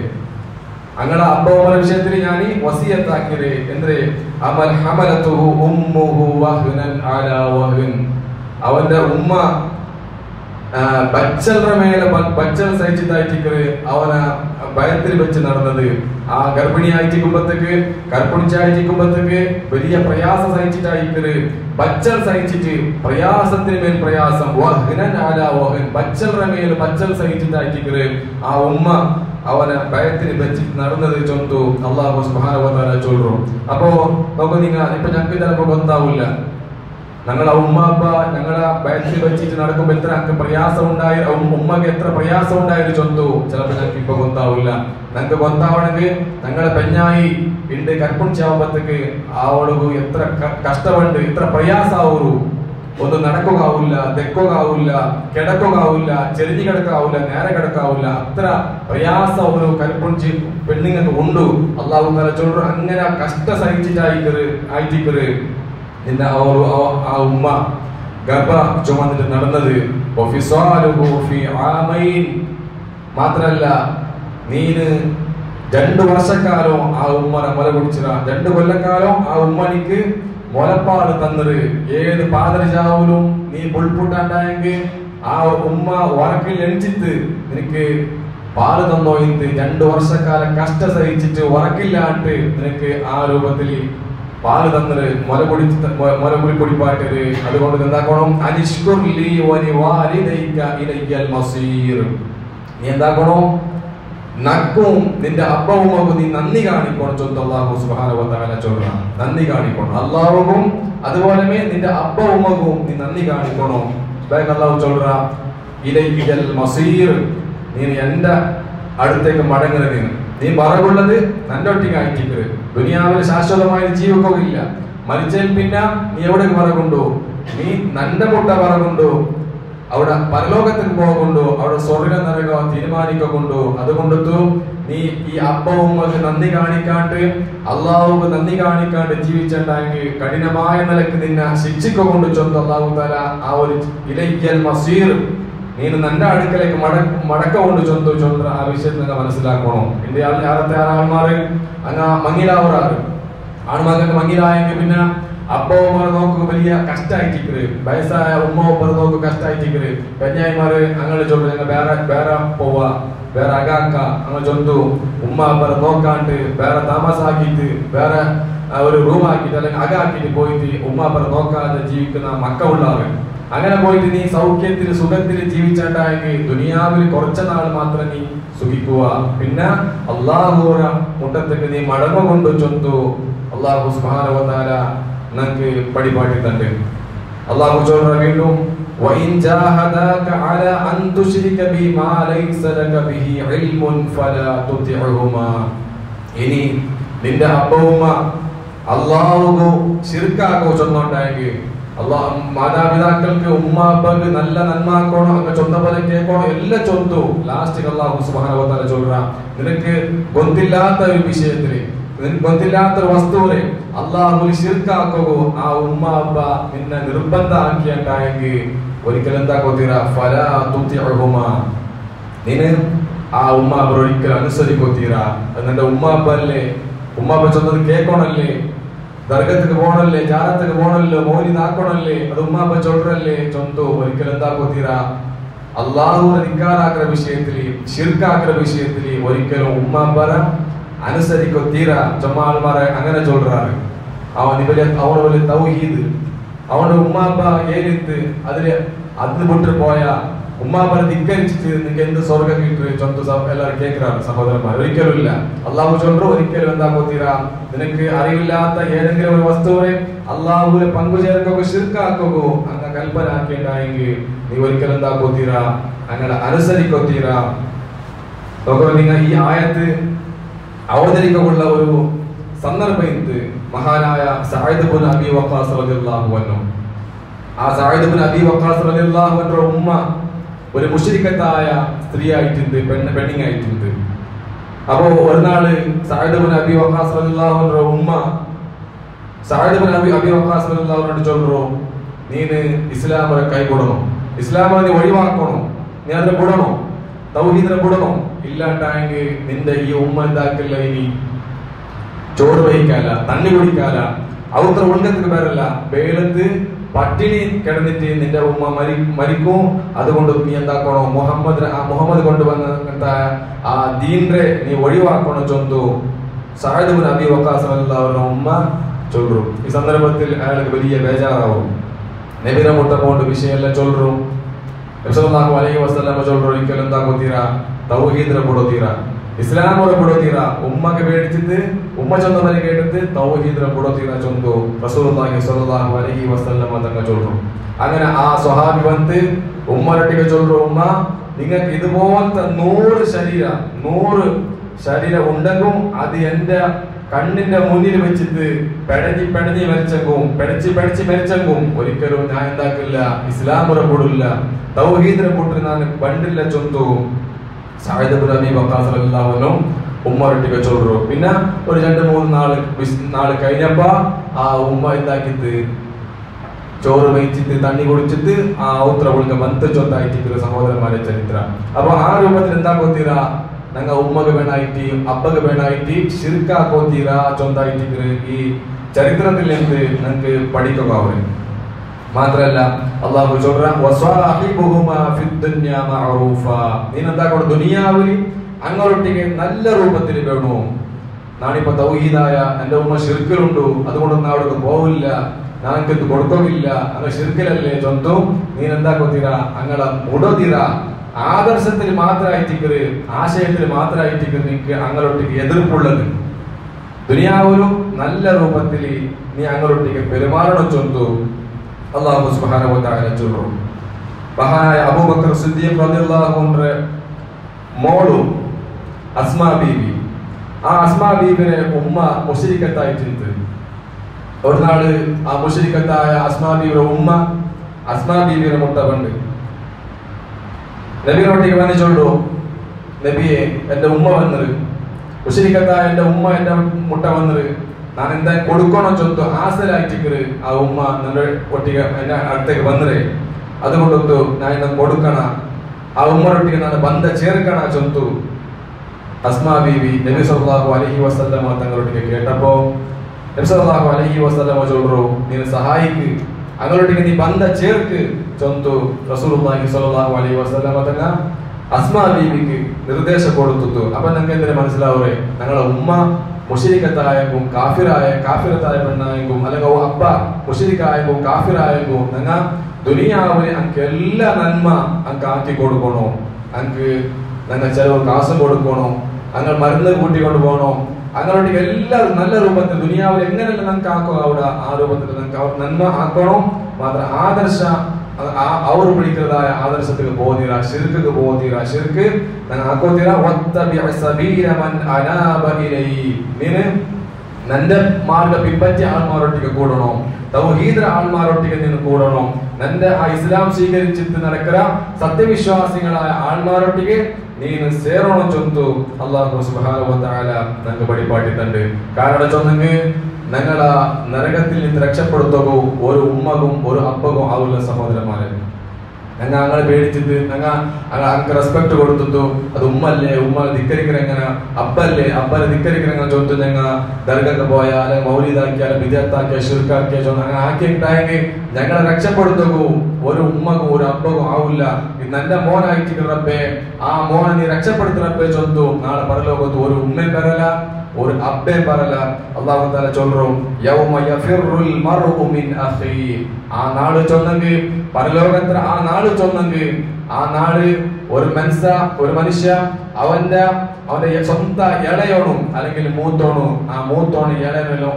അങ്ങടെ അപ്പ ഉമ്മയുടെ വിഷയത്തിൽ ഞാൻ വസിയത്താക്കിയത് എന്തേ അമൽ ഹമലതുഹു ഉമ്മുഹു വഹ്നൻ അലാ വഹ്ൻ അവന്റെ ഉമ്മ ബച്ചൽ സഹിച്ചിട്ടായിട്ടിക്കറ് അവന് ഭയത്തിൽ വെച്ച് നടന്നത് ആ ഗർഭിണിയായിട്ടിരിക്കുമ്പോഴത്തേക്ക് കർപ്പിണിച്ചായിട്ടിരിക്കുമ്പോഴത്തേക്ക് വലിയ പ്രയാസം സഹിച്ചിട്ടായിക്കറ് ബച്ചൽ സഹിച്ചിട്ട് പ്രയാസത്തിന് മേൽ പ്രയാസം വഹ്നൻ അലാ വഹ്ൻ ബച്ചലിന്റെ മേൽ ബച്ചൽ സഹിച്ചിട്ടായിട്ടിക്കറ് ആ ഉമ്മ അവന് ഭയത്തിന് വെച്ചിട്ട് നടന്നത് ചൊന്തു അല്ലാഹു സുബ്ഹാനഹു വ തആല ചൊല്ലു അപ്പോ നോക്കൂ ഇപ്പൊ ഞങ്ങൾക്ക് ചിലപ്പോ ഗൊന്താവില്ല ഞങ്ങളെ ഉമ്മ അപ്പ ഞങ്ങളെ ഭയത്തിൽ വെച്ചിട്ട് നടക്കുമ്പോ എത്ര ഞങ്ങൾക്ക് പ്രയാസം ഉണ്ടായി ഉമ്മക്ക് എത്ര പ്രയാസം ഉണ്ടായത് ചൊന്തു ചിലപ്പോ ഞങ്ങൾക്ക് ഇപ്പൊ ഗൊന്താവില്ല ഞങ്ങൾക്ക് ഗൊന്താവണമെങ്കിൽ ഞങ്ങളെ പെഞ്ഞായി ഉണ്ട് കർപ്പിണിച്ചാവുമ്പോഴത്തേക്ക് ആവളു എത്ര കഷ്ടമുണ്ട് എത്ര പ്രയാസാവൂ ഒന്നും നടക്കുകയാവില്ല തെക്കുകയാവില്ല കിടക്കുകയാവില്ല ചെരിഞ്ഞു കിടക്കാവില്ല നേരെ കിടക്കാവില്ല അത്ര പ്രയാസം ഒരു കൽപ്പിച്ച് പെണ്ണുങ്ങൾക്ക് ഉണ്ട് അല്ലാഹു തആല ചൊല്ലു അങ്ങനെ കഷ്ട സഹിച്ചിട്ടായിക്കറ് നിന്റെ ആ ഉമ്മ ഗർഭ ചുമന്നിട്ട് നടന്നത് മാത്രല്ല നീന് 2 വർഷക്കാലം ആ ഉമ്മനെ മുല കുടിച്ചിട 2 കൊല്ലക്കാലം ആ ഉമ്മനിക്ക് മുലപ്പാട് തന്നത് ഏത് പാദരജാവിലും നീ പുൾപുട്ടാണ്ടായെങ്കിൽ ആ ഉമ്മ ഉറക്കിൽ എണിച്ചിട്ട് നിനക്ക് പാല് തന്നോ ഇന്ന് 2 വർഷക്കാലം കഷ്ട സഹിച്ചിട്ട് ഉറക്കില്ലാണ്ട് നിനക്ക് ആ രൂപത്തിൽ പാല് തന്നത് മുല കുടിപ്പാട്ടത് അതുകൊണ്ട് എന്താക്കണം അനിഷ്കുർലി വലിവാലിദൈക ഇലയ്യൽ മസീർ നീ എന്താക്കണം നക്കും നിന്റെ അപ്പ ഉമ്മക്കും നീ നന്ദി കാണിക്കണം ചൊല്ല് അല്ലാഹു സുബ്ഹാനഹു വ തആല ചൊല്ലുക നന്ദി കാണിക്കണം അല്ലാഹുവും അതുപോലെ നിന്റെ അപ്പ ഉമ്മക്കും നീ നന്ദി കാണിക്കണം അല്ലാഹു ചൊല്ലുക ഇലയ്യൽ മസീർ നീ എന്റെ അടുത്തേക്ക് മടങ്ങരുത് നീ പറകുള്ളത് നന്റെ ഒട്ടിക്കായിട്ടിക്കര്. ദുനിയാവിൽ ശാശ്വതമായി ജീവിക്കുകയില്ല. മരിച്ചാൽ പിന്നെ നീ എവിടെ പറകുണ്ടോ? നീ നന്റെ മുട്ട പറകുണ്ടോ? അവിടെ പരലോകത്തിൽ പോകുണ്ടോ? അവിടെ സ്വർഗ നരകം തീരുമാനിക്കൊണ്ടോ? അതുകൊണ്ടു നീ ഈ അപ്പവും നന്ദി കാണിക്കാണ്ട് അള്ളാഹുക്ക് നന്ദി കാണിക്കാണ്ട് ജീവിച്ചിട്ടുണ്ടെങ്കിൽ കഠിനമായ നിലക്ക് നിന്നെ ശിക്ഷിക്കൊണ്ട് ചൊന്ത് അള്ളാഹു താല ആ ഒരു ഇലയ്ക്കൽ മസീർ നീ നന്റെ അടുക്കലേക്ക് മടക്ക കൊണ്ട് ചൊന്ത ആ വിഷയത്തിൽ നിങ്ങൾ മനസ്സിലാക്കണം. എന്റെ ആറത്തെ ആൾമാര് അങ്ങ് മങ്ങിലാവറാറ് ആൺമകൾക്ക് മങ്ങിലായെങ്കിൽ പിന്നെ അപ്പവന്മാർ നോക്കുക വലിയ കഷ്ടായിട്ടിക്കര്. വയസ്സായ ഉമ്മ നോക്കുക കഷ്ടായിട്ടിക്കര്. കന്യായിമാര് അങ്ങനെ ചൊല്ലു ഞങ്ങൾ വേറെ പോവാ വേറെ അകാക്ക അങ്ങനെ ചൊന്തു ഉമ്മ നോക്കാണ്ട് വേറെ താമസാക്കിയിട്ട് വേറെ ഒരു റൂമാക്കിയിട്ട് അല്ലെങ്കിൽ അകാക്കിട്ട് പോയിട്ട് ഉമ്മ നോക്കാതെ ജീവിക്കുന്ന മക്കളുള്ളവർ. അങ്ങനെ പോയിട്ട് നീ സൗഖ്യത്തിൽ സുഖത്തിൽ ജീവിച്ചിട്ടുണ്ടെങ്കിൽ ദുനിയാവിൽ കുറച്ച നാൾ മാത്രം നീ സുഖിക്കുക. പിന്നെ അള്ളാഹുറ മുട്ടത്തേക്ക് നീ മടങ്ങ കൊണ്ട് ചൊന്തു അള്ളാഹു സുബ്ഹാനഹു വ തആല നമുക്ക് പടിപാട്ടി തണ്ട്. അള്ളാഹു ചൊല്ലുക വീണ്ടും وَإِنْ جَاهَدَاكَ عَلَى أَنْ تُشْرِكَ بِي مَا لَيْسَ لَكَ بِهِ عِلْمٌ فَلَا تُطِعْهُمَا. ഇനി നിന്റെ അപ്പവുമ്മ അള്ളാഹു ശിർക്കാക്കോ ചൊന്നുണ്ടായെങ്കിൽ അള്ളാഹ് മാതാപിതാക്കൾക്ക് ഉമ്മ അപ്പക്ക് നല്ല നന്മാക്കണോ അങ്ങ് ചൊന്ന പോലെ കേൾക്കണോ എല്ലാം ചൊന്തു. ലാസ്റ്റ് അള്ളാഹു സുബ്ഹാനഹു വ തആല ചൊല്ലുക നിനക്ക് ഗൊന്തില്ലാത്ത ഒരു വിഷയത്തില് ഗൊന്തില്ലാത്ത ഒരു വസ്തുവിനെ അള്ളാഹു ശിർക്കാക്കുക ആ ഉമ്മ അപ്പ നിന്നെ നിർബന്ധമാക്കിയിട്ടുണ്ടെങ്കിൽ ഒരിക്കലും എന്താ കൊത്തിറ ഫലാ തുതിഉഹുമാ നിന്നെ ആ ഉമ്മ അപ്പ ഒരിക്കലും അനുസരിക്കൊത്തീറ. നിന്റെ ഉമ്മ അപ്പ അല്ലേ ഉമ്മ അപ്പ ചൊന്നത് കേൾക്കണല്ലേ ദർഗത്തേക്ക് പോകണല്ലേ ജാറത്തേക്ക് പോകണല്ലോ മോനി നാക്കണല്ലേ അത് ഉമ്മ അപ്പ ചൊല്ലല്ലേ ചൊന്തു ഒരിക്കലും എന്താ കൊത്തീറ അള്ളാഹുവിനെ നിക്കാറാക്കുന്ന വിഷയത്തില് ശിർക്കാക്കുന്ന വിഷയത്തില് ഒരിക്കലും ഉമ്മ അപ്പ അനുസരിക്കൊത്തീറ. ചൊമ്മാൾമാരെ അങ്ങനെ ചൊല്ലുறாரு. അവന് വലിയ തൗഹീദ് അവന്റെ ഉമ്മാപ്പ ഏലിത്ത് അതിന് വിട്ടു പോയ ഉമ്മാപ്പനെ ധിക്കരിച്ചിട്ട് നിനക്ക് എന്ത് സ്വർഗം കിട്ടു ചൊന്തു എല്ലാവരും കേൾക്കാറ് സഹോദരന്മാർ. ഒരിക്കലും ഇല്ല. അള്ളാഹു ചൊല്ലു ഒരിക്കലും എന്താ കൊത്തീറ നിനക്ക് അറിവില്ലാത്ത ഏതെങ്കിലും ഒരു വസ്തുവിനെ അള്ളാഹുവിനെ പങ്കുചേർക്കുകയോ ശിർക്കാക്കുകയോ അങ്ങനെ കൽപ്പന ആക്കിയിട്ടുണ്ടെങ്കിൽ നീ ഒരിക്കലും എന്താ കൊത്തീറ അങ്ങനെ അനുസരിക്കൊത്തീറ. നോക്കുക നിങ്ങൾ ഈ ആയത്ത് അവതരിക്കമുള്ള ഒരു സന്ദർഭം ഇത് മഹാനായ സഅദ് ഇബ്നു അബി വഖാസ് റളിയല്ലാഹു അൻഹു. ആ സഅദ് ഇബ്നു അബി വഖാസ് റളിയല്ലാഹു അൻഹു ഉമ്മ ഒരു മുശ്രിക്കത്തായ സ്ത്രീ ആയിട്ടുണ്ട്, പെണ്ണിങ് ആയിട്ടുണ്ട്. അപ്പോ ഒരു നാള് സഅദ് ഇബ്നു അബി വഖാസ് റളിയല്ലാഹു അൻഹു ഉമ്മ സഅദ് ഇബ്നു അബി വഖാസ് റളിയല്ലാഹു അൻഹു ചൊല്ലു നീന് ഇസ്ലാമിനെ കൈകൊടണം, ഇസ്ലാമിനെ നീ ഒഴിവാക്കണം, നീ അതിനെ വിടണം, തൗഹീദിനെ വിടണം. ഇല്ലാണ്ടായെങ്കിൽ നിന്റെ ഈ ഉമ്മ എന്താക്കില്ല ഇനി ചോറ് വഹിക്കാല തണ്ണി കുടിക്കാല ഔത്ര ഉൾക്കത്തിന് പേരല്ല വേലത്ത് പട്ടിണി കിടന്നിട്ട് നിന്റെ ഉമ്മ മരിക്കും. അതുകൊണ്ട് നീ എന്താക്കണോ മുഹമ്മദ് കൊണ്ടുവന്ന ആ ദീനെ നീ ഒഴിവാക്കണം ചൊന്തു സഅദ് ഇബ്നു അബി വഖാസ് റളിയല്ലാഹു അൻഹു ഉമ്മ ചൊല്ലു. ഈ സന്ദർഭത്തിൽ അയാൾക്ക് വലിയ ബേജാറാവും. നബിയുടെ മുട്ട കൊണ്ട് വിഷയമെല്ലാം ചൊല്ലു. സല്ലല്ലാഹു അലൈഹി വസല്ലം ചൊല്ലു ഒരിക്കലും എന്താ കൊത്തീറ തൗഹീദിനെ കൊടുത്തീറ ഇസ്ലാമോടെ കൊടുത്തീറ. ഉമ്മക്ക് പേടിച്ചിട്ട് ഉമ്മ ചൊന്നവരെ കേട്ടിട്ട് തൗഹീദിനെ കൊടുത്തീറ ചൊന്തു റസൂലുള്ളാഹി സ്വല്ലല്ലാഹു അലൈഹി വസല്ലം തങ്ങൾ ചൊല്ലു. അങ്ങനെ ആ സ്വഹാബി വന്ന് ഉമ്മരട്ടിക്ക് ചൊല്ലു ഉമ്മ നിങ്ങൾക്ക് ഇതുപോലത്തെ 100 ശരീരം ഉണ്ടെങ്കിൽ അത് എന്റെ കണ്ണിന്റെ മുന്നിൽ വെച്ചിട്ട് പെടഞ്ഞി മരിച്ചെങ്കും പെടച്ച് മരിച്ചെങ്കും ഒരിക്കലും ഞാൻ എന്താക്കില്ല ഇസ്ലാമിനെ കൂടില്ല തൗഹീദിനെ കൂട്ടി ഞാൻ പണ്ടില്ല ചൊന്തു സഅദ് ഇബ്നു അബി വഖാസ് റളിയല്ലാഹു അൻഹു ഉമ്മരട്ടിക്ക് ചൊല്ലു. പിന്നെ ഒരു 2-3 നാൾ കഴിഞ്ഞപ്പോ ആ ഉമ്മ എന്താക്കിട്ട് ചോറ് വഹിച്ചിട്ട് തണ്ണി കുടിച്ചിട്ട് ആ ഔത്ര ഉൾക്ക ബന്ധ ചൊന്തായിട്ട് സഹോദരന്മാരെ ചരിത്രം. അപ്പൊ ആ രൂപത്തിൽ എന്താ കൊത്തീറ ഞങ്ങൾ ഉമ്മക്ക് വേണായിട്ട് അപ്പക്ക് വേണായിട്ട് ശിർക്കാക്കോത്തീറ ചൊന്തായിട്ട് ഈ ചരിത്രത്തിൽ നിന്ന് ഞങ്ങൾക്ക് പഠിക്കുക. അവര് മാത്രല്ല അള്ളാഹു നീ എന്താക്കണം ദുനിയാവിൽ അങ്ങോട്ടേക്ക് നല്ല രൂപത്തിൽ വേണോ. നാണിപ്പോ തൗഹീദായ എന്റെ ഉമ്മ ശിർക്കിലുണ്ട് അതുകൊണ്ടൊന്നും അവിടേക്ക് പോവില്ല ഞങ്ങൾക്ക് ഇത് കൊടുക്കില്ല അങ്ങനെ ശിർക്കിലല്ലേ ചൊന്തും നീ എന്താ കൊത്തീറ അങ്ങനെ മുടതീറ ആദർശത്തിൽ മാത്രമായിട്ടിക്കര് ആശയത്തിൽ മാത്രമായിട്ടിക്കര് നിനക്ക് അങ്ങോട്ടേക്ക് എതിർപ്പുള്ളത് ദുനിയാവിലും നല്ല രൂപത്തിൽ നീ അങ്ങോട്ടേക്ക് പെരുമാറണം ചൊന്തു അല്ലാഹു സുബ്ഹാനഹു വ തആല ചൊല്ലു. മഹാനായ അബൂബക്കർ സിദ്ദീഖ് റളിയല്ലാഹു അൻഹു മോളു അസ്മാ ബീവി ആ അസ്മാ ബീബിനെ ഉമ്മ മുശ്രിക്കത്തായിട്ടുണ്ട്. ഒരു നാള് ആ മുശ്രിക്കത്തായ അസ്മാ ബീബിയുടെ ഉമ്മ അസ്മാ ബീബിയുടെ മുട്ട കണ്ട് നബിയോട്ടേക്ക് വന്നിച്ചുള്ളൂ, നബിയെ എന്റെ ഉമ്മ വന്നത് മുശ്രിക്കത്തായ എന്റെ ഉമ്മ എന്റെ മുട്ട വന്നത് ഞാൻ എന്താ കൊടുക്കണോ ചൊന്തു ആസലായിട്ടിക്കറ് ആ ഉമ്മ നിന്റെ ഒട്ടിക എന്റെ അടുത്തേക്ക് വന്നതേ അതുകൊണ്ടൊത്തു ഞാൻ ഇന്ന് കൊടുക്കണ ആ ഉമ്മറൊട്ടിಗೆ ನಾನು ಬಂದ ചേർക്കണ ചൊന്തു അസ്മാ ബീവി നബി സല്ലല്ലാഹു അലൈഹി വസല്ലമ തങ്ങളൊട്ടിಗೆ കേട്ടപ്പോ നബി സല്ലല്ലാഹു അലൈഹി വസല്ലമ ചൊല്ലു നീನು സഹായിക്ക് അങ്ങനൊട്ടിಗೆ നീ ಬಂದ ചേർക്ക് ചൊന്തു റസൂലുള്ളാഹി സ്വല്ലല്ലാഹു അലൈഹി വസല്ലമ തങ്ങ അസ്മാ ബീവിക്ക് നിർദ്ദേശം കൊടുത്തു. അപ്പൊ നിങ്ങൾക്ക് എന്തിനു മനസ്സിലാവേ ഞങ്ങളെ ഉമ്മ മുശ്രിക്കത്തായെങ്കും കാഫിറത്തായ പെണ്ണായെങ്കും അല്ലെങ്കിൽ അബ്ബ മുശ്രിക്കായെങ്കും കാഫിറായെങ്കും ഞങ്ങ ദുനിയാവിന് അങ്ക് എല്ലാ നന്മ അങ്ക് ആക്കി കൊടുക്കണോ, അങ്ക് ഞങ്ങൾ ചെലവ് കാശ് കൊടുക്കണോ, അങ്ങൾ മരുന്ന് കൂട്ടിക്കൊണ്ട് പോകണോ, അങ്ങനോട്ട് എല്ലാ നല്ല രൂപത്തിൽ ദുനിയാവിൽ എങ്ങനെയല്ല നമുക്ക് ആക്കോ അവിടെ ആ രൂപത്തിൽ നമുക്ക് അവർ നന്മ ആക്കണോ. മാത്രം ആദർശ ಅವರು ಬಿಡಿக்கிறದಾಯ ಆದರ್ಶಕ್ಕೆ ಬೋದಿರ ಶಿರ್ಕಿಗೆ ಬೋದಿರ ಶಿರ್ಕ್ ನಾನು ಹಾಕೋತೀರ ವತ್ತಬಿ ಸಬೀಲ ಮನ್ ಅನಾಬ ಇಲೈ ನೀನು ನನ್ನ ಮಾರ್ಗ ಪಿಂಪಚ್ಚಿ ಆಳ್ಮಾರೊಟ್ಟಿಗೆ ಕೂಡಣೋ, ತೌಹೀದರ ಆಳ್ಮಾರೊಟ್ಟಿಗೆ ನೀನು ಕೂಡಣೋ, ನನ್ನ ಆ ಇಸ್ಲಾಂ ಸ್ವೀಕರಿಸಿದ್ದು നടക്കರ സത്യവിശ്വാസികളായ ആൾമാരൊട്ടിಗೆ ನೀನು ಸೇರೋಣ ಚೊಂತು ಅಲ್ಲಾಹು ಸುಬ್ಹಾನಹು ವ തആല ನಂಗೆ ಬಡಿಪಾಟಿತಂಡು. ಕಾರಣ ಚೊಂದಂಗೆ ഞങ്ങള നരകത്തിൽ നിന്ന് രക്ഷപ്പെടുത്തകോ ഒരു ഉമ്മകും ഒരു അപ്പകും ആവില്ല സഹോദരന്മാരെ. ഞങ്ങൾ അങ്ങനെ പേടിച്ചിട്ട് ഞങ്ങൾ അങ്ങ് റെസ്പെക്ട് കൊടുത്തു അത് ഉമ്മല്ലേ ഉമ്മ ധിക്കരിക്കണ എങ്ങനെ അപ്പല്ലേ അപ്പനെ ധിക്കരിക്കണ ചൊന്തു ഞങ്ങൾ ദർഗക്ക് പോയാൽ അല്ലെങ്കിൽ മൗലിദാക്കിയാൽ വിദ്യാർത്ഥാക്കിയ ഷിർക്കാക്കിയ അങ്ങനെ ആക്കിയിട്ടായെങ്കിൽ ഞങ്ങളെ രക്ഷപ്പെടുത്തകോ ഒരു ഉമ്മകും ഒരു അപ്പകും ആവില്ല. നിന്റെ മോനായിട്ട് റബ്ബേ ആ മോനെ നീ രക്ഷപ്പെടുത്തുറപ്പേ ചൊന്തു നാളെ പരലോകത്ത് ഒരു ഉമ്മയും വരല ഒരു അബ്ബയും വരല. അല്ലാഹു തആല ചൊല്ലും യൗമ യഫിറുൽ മർഉ മിൻ അഖീ. ആ നാള് ചൊന്നെങ്കിൽ പരലോകത്തിൽ ആ നാള് ചൊന്നെങ്കിൽ ആ നാള് ഒരു മനുഷ്യ അവന്റെ സ്വന്തം ഇളയോണും അല്ലെങ്കിൽ മൂത്തോണും ആ മൂത്തോണ് ഇളയനെല്ലാം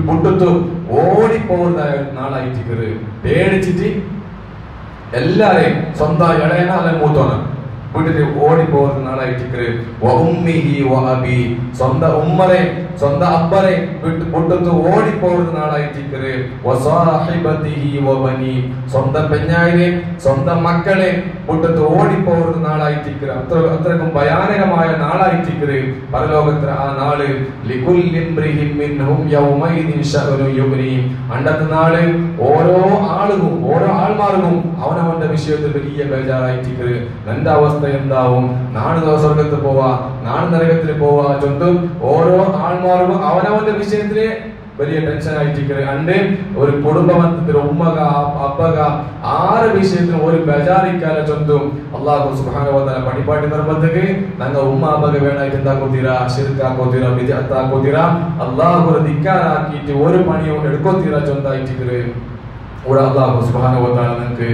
വിട്ടു ഓടിപ്പോകുന്നതായ നാളായിട്ട് പേടിച്ചിട്ട് എല്ലാരെയും സ്വന്തം ഇളയന അല്ലെങ്കിൽ മൂത്തോണ് വീട്ടില് ഓടിപ്പോകുന്ന നാളായിട്ട് സ്വന്തം ഉമ്മറെ സ്വന്തം അപ്പറെ വിട്ടു ഓടിപ്പോകുന്ന നാളായിട്ട് സ്വന്തം പെഞ്ഞായിനെ സ്വന്തം മക്കളെ വിട്ടു ഓടിപ്പോകുന്ന നാളായിട്ട് അത്രക്കും ഭയാനകമായ നാളായിട്ട് പരലോകത്തിൽ ആ നാള് അണ്ടത്തെ നാള് ഓരോ ആൾമാർക്കും അവനവന്റെ വിഷയത്തിൽ വലിയ ബേജാറായിട്ട് എന്റെ അവസ്ഥ എന്താവും, നാളെ സ്വർഗത്തിൽ പോവാ നാളെ നരകത്തിൽ പോവാ ചൊന്തും ഓരോ ആൾമാർക്കും അവനവന്റെ വിഷയത്തില് വലിയ ടെൻഷൻ ആയിട്ട് അണ്ട് ഒരു കുടുംബത്തിൽ ഉമ്മക അപ്പക ആറ് വിഷയത്തിലും ഒരു ബേജാറിക്കാലെ ചൊന്തും അല്ലാഹു സുബ്ഹാനഹു വ തആല പടിപാട്ടി നിർബന്ധക്ക് ഞങ്ങൾ ഉമ്മ അപ്പക വേണായിട്ട് എന്താക്കോത്തീരാ ശിർക്കാക്കോത്തീരാ ബിദ്അത്താക്കോത്തീരാ അല്ലാഹു ധിക്കാറാക്കിയിട്ട് ഒരു പണിയും എടുക്കോത്തീരാ ചൊന്തായിട്ട് ഇവിടെ അല്ലാഹു സുബ്ഹാനഹു വ തആല നിങ്ങൾക്ക്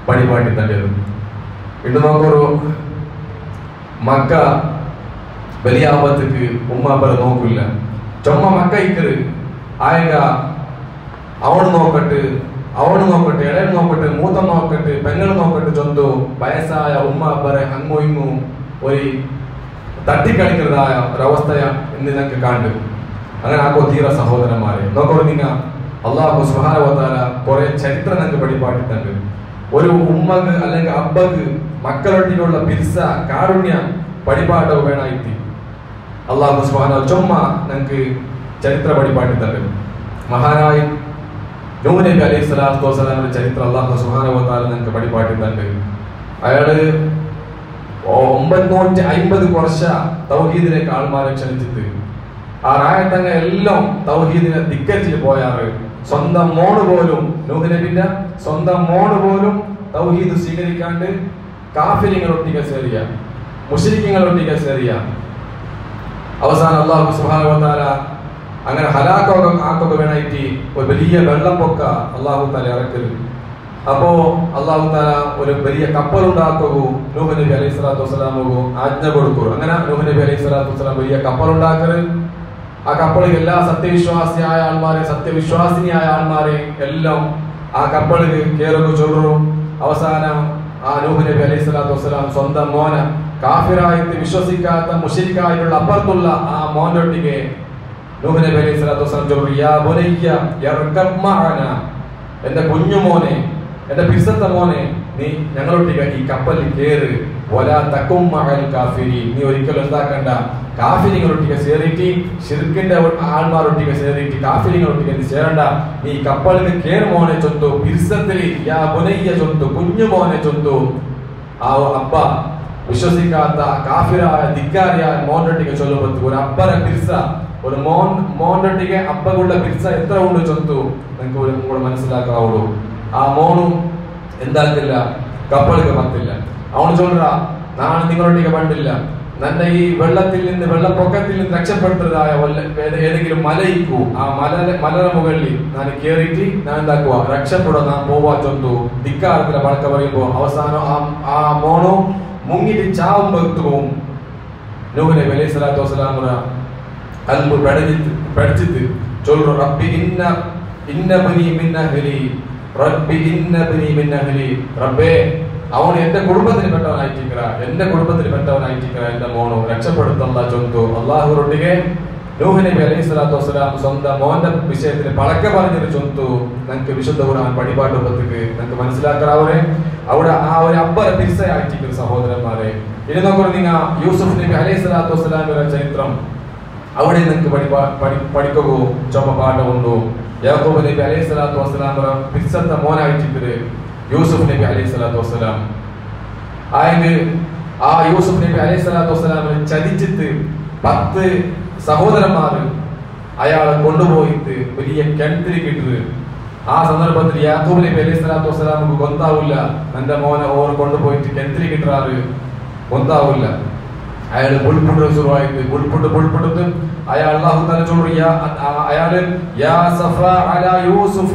പടിപാട്ടി തരുന്നു. ഇന്ന് നോക്കൊരു മക്ക വലിയ ആപത്തേക്ക് ഉമ്മാപ്പരെ നോക്കില്ല. ചുമ്മ മക്ക ഇക്കറ് ആയങ്ക അവണ് നോക്കട്ട് ഇളയ നോക്കട്ട് മൂത്തം നോക്കട്ട് പെങ്ങൾ നോക്കട്ട് ചൊന്തു വയസ്സായ ഉമ്മാപ്പരെ അങ്ങും ഇങ്ങും ഒരു തട്ടിക്കളിക്കുന്നതായ ഒരവസ്ഥയ ഇന്ന് ഞങ്ങൾക്ക് കണ്ടു. അങ്ങനെ ആക്കോ തീര സഹോദരന്മാരെ നോക്കോ നിങ്ങ അല്ലാഹു സുബ്ഹാനഹു വ തആല കുറെ ചരിത്രം ഞങ്ങൾക്ക് പഠിപ്പാട്ടിട്ടുണ്ട്. ഒരു ഉമ്മക്ക് അല്ലെങ്കിൽ അബ്ബക്ക് മക്കളൊട്ടിലുള്ള പിരിസ കാരുണ്യ പടിപാട്ടവ് വേണായിട്ട് അല്ലാഹു സുബ്ഹാനഹു ചുമ്മ ഞങ്ങൾക്ക് ചരിത്ര പടിപാട്ടിട്ടുണ്ട്. മഹാനായ നൂഹ് നബി അലൈഹി സ്വലാത്തു വസ്സലാമിന്റെ ചരിത്രം അല്ലാഹു സുബ്ഹാനഹു വ തആല ഞങ്ങൾക്ക് പടിപാട്ടിട്ടുണ്ട്. അയാള് 950 വർഷ തൗഹീദിലേക്ക് ആൾമാരെ ക്ഷണിച്ചിട്ട് ആ റായത്തങ്ങ എല്ലാം തൗഹീദിനെ ധിക്കരിച്ചിട്ട് പോയാറ്. സ്വന്തം മോണ് പോലും നൂഹ് നബിന്റെ സ്വന്തം മോണ് പോലും തൗഹീദ് സ്വീകരിക്കാണ്ട് കാഫിരിങ്ങളൊട്ടിಗೆ ಸೇರಿയ മുശ്രിക്കുകളൊട്ടിಗೆ ಸೇರಿയ അവസാനം അല്ലാഹു സുബ്ഹാനഹു വ തആല അങ്ങനെ ഹലാക്കൊക്കെ വേണായിട്ട് ഒരു വലിയ വെള്ളപ്പൊക്ക അല്ലാഹു തആല ഇറക്കല്. അപ്പോ അല്ലാഹു തആല ഒരു വലിയ കപ്പലുണ്ടാക്കുകൂ നൂഹ് നബി അലൈഹി സ്വലാത്തു വസ്സലാമു ആജ്ഞ കൊടുക്കൂ. അങ്ങനെ നൂഹ് നബി അലൈഹി സ്വലാത്തു വസ്സലാം വലിയ കപ്പലുണ്ടാക്കല്. ആ കപ്പലിൽ എല്ലാ സത്യവിശ്വാസിയായ ആൾമാരെ സത്യവിശ്വാസിനിയായ ആൾമാരെ എല്ലാം ആ കപ്പലിൽ കയറുക ചൊല്ലു. അവസാനം ആ നൂഹ് നബി അലൈഹി സ്വലാത്തു വസ്സലാം സ്വന്തം മോന കാഫിറായിട്ട് വിശ്വസിക്കാത്ത മുശ്രിക്കായിട്ടുള്ള അപ്പുറത്തുള്ള ആ മോന്റെ ഒട്ടിಗೆ നൂഹ് നബി അലൈഹി സ്വലാത്തു വസ്സലാം ചോദിച്ചു, യാ ബുനയ്യ യർകബ് മഅന, എന്റെ കുഞ്ഞുമോനെ, എന്റെ പിസത്ത മോനെ, നീ ഞങ്ങളൊട്ടിക ഈ കപ്പലിൽ കേറ്. വലാ തകും മഅൽ കാഫിരീൻ, നീ ഒരിക്കലും എന്താക്കണ്ട കാഫിരികളൊട്ടിക ചേറിയിട്ട് ശിർക്കിന്റെ ആൾമാരൊട്ടിക ചേറിയിട്ട് കാഫിരികളൊട്ടിക നീ ചേരണ്ട, നീ കപ്പലിൽ കേറ് മോനെ ചൊന്തു. പിർസത്തിൽ യാ ബുനയ്യ ചൊന്തു, കുഞ്ഞുമോനെ ചൊന്തു. ആ അബ്ബ വിശ്വസിക്കാത്ത കാഫിറായ ധിക്കാരിയായ മോനൊട്ടിക ചൊല്ലുമ്പോൾ ഒരു അബ്ബര പിർസ, ഒരു മോനൊട്ടിಗೆ അബ്ബകളുടെ പിർസ എത്ര ഉണ്ട് ചൊന്തു നിങ്ങൾക്ക് ഒരു കൂടെ മനസ്സിലാക്കാവുള്ളൂ. ആ മോനും എന്താക്കില്ല, കപ്പലിക്ക് പറ്റില്ല. അവന് ചൊല്ല, നാളെ നിങ്ങളൊട്ടിಗೆ പണ്ടില്ല, ನನ್ನ ഈ വെള്ളത്തിൽ നിന്ന് വെള്ളപ്പൊക്കത്തിൽ നിന്ന് രക്ഷപ്പെടുത്തതായ ഏതെങ്കിലും മലയിക്കൂ, ആ മലയുടെ മുകളിൽ ഞാൻ കേറിയിട്ട് ഞാൻ എന്താക്കുക രക്ഷപ്പെടുക, നാം പോവാ ചൊന്തു. ധിക്കാരത്തിലെ പഴക്ക പറയുമ്പോ അവസാനം ആ മോണു മുങ്ങിട്ട് ചാവുമ്പോഴത്തും നൂഹ് നബി അലൈഹി സ്വലാത്തു വസ്സലാമുടെ കൽബ് പഠിച്ചിട്ട് ചൊല്ലു, റബ്ബി ഇന്ന ബനി മിൻ അഹ്ലി, റബ്ബി ഇന്ന ബനി മിൻ അഹ്ലി, റബ്ബേ അവൻ എന്റെ കുടുംബത്തിൽ പെട്ടവനായിട്ടിരിക്കുക, എന്റെ കുടുംബത്തിൽ പെട്ടവനായിട്ടിരിക്കുക, എന്റെ മോണു രക്ഷപ്പെടുത്തല്ല ചൊന്തു. അള്ളാഹുറൊട്ടിಗೆ നൂഹ് നബി അലൈഹി സ്വലാത്തു വസ്സലാം സ്വന്തം മോന്റെ വിഷയത്തിൽ പളക്ക പറഞ്ഞൊരു ചൊന്തു നമുക്ക് വിശുദ്ധ ഖുർആൻ പടിപാട്ടുപത്തേക്ക് നമുക്ക് മനസ്സിലാക്കാവരെ. അവിടെ ആ ഒരു അബ്ബര പിർസയായിട്ടിരിക്കുന്ന സഹോദരന്മാരെ, ഇനി നോക്കൂ, നിങ്ങൾ യൂസുഫ് നബി അലൈഹി സ്വലാത്തു വസ്സലാമിന്റെ ചരിത്രം അവിടെ നിങ്ങൾക്ക് പഠിക്കുകയോ ചുമ പാഠമുണ്ടോ. യാക്കൂബ് നബി അലൈഹി സ്വലാത്തു വസ്സലാമിന്റെ പിർസത്തെ മോനായിട്ടിരിക്കുന്നത് യൂസുഫ് നബി അലൈഹി സ്വലാത്തു വസ്സലാം ആയത്. ആ യൂസുഫ് നബി അലൈഹി സ്വലാത്തു വസ്സലാമിനെ ചതിച്ചിട്ട് 10 സഹോദരന്മാർ അയാളെ കൊണ്ടുപോയിട്ട് വലിയ കിണറ്റിൽ. ആ സന്ദർഭത്തിൽ യാക്കൂബ് നബി അലൈഹി സ്വലാത്തു വസ്സലാമിക്ക് ഗൊന്താവില്ല, എന്റെ മോനെ ഓർ കൊണ്ടുപോയിട്ട് കിണറ്റിൽ കിട്ടാറ് ഗൊന്താവില്ല. അയാൾ ബുൾപുടുവായിട്ട് ബുൾപുടുത്ത് അയാൾ അല്ലാഹു തആല ചൊല്ലുക, അയാള് യാ സഫ അലാ യൂസുഫ,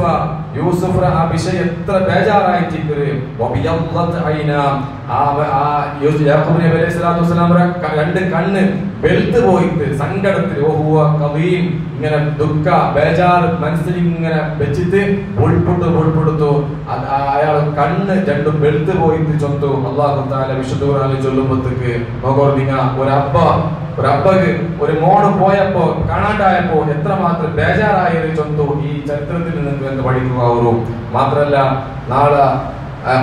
യൂസുഫ് ആ വിഷയം എത്ര ബേജാറായിട്ടിരിക്കുന്നത്. വബിയദ്ദത് ഐന, യാക്കൂബ് നബി അലൈഹി സ്വലാത്തു വസ്സലാമിന്റെ 2 കണ്ണ് വെളുത്ത് പോയിട്ട് സങ്കടത്തിൽ ഓഹുവ കദീം ഇങ്ങനെ ദുഃഖ ബേജാർ മനസ്സിൽ ഇങ്ങനെ വെച്ചിട്ട് ബുൾപുടുത്തു. അയാൾ കണ്ണ് 2 വെളുത്ത് പോയിട്ട് ചൊന്തു. അല്ലാഹു തആല വിശുദ്ധ ഖുർആനിൽ ചൊല്ലുമ്പോഴത്തേക്ക് നോക്കൂ, നിങ്ങൾ ഒരപ്പക്ക് ഒരു മോണ് പോയപ്പോ കാണാണ്ടായപ്പോ എത്രമാത്രം ബേജാറായത് ചൊന്തു. ഈ ചരിത്രത്തിൽ നിങ്ങൾക്ക് എന്ത് പഠിക്കുക. മാത്രല്ല നാളെ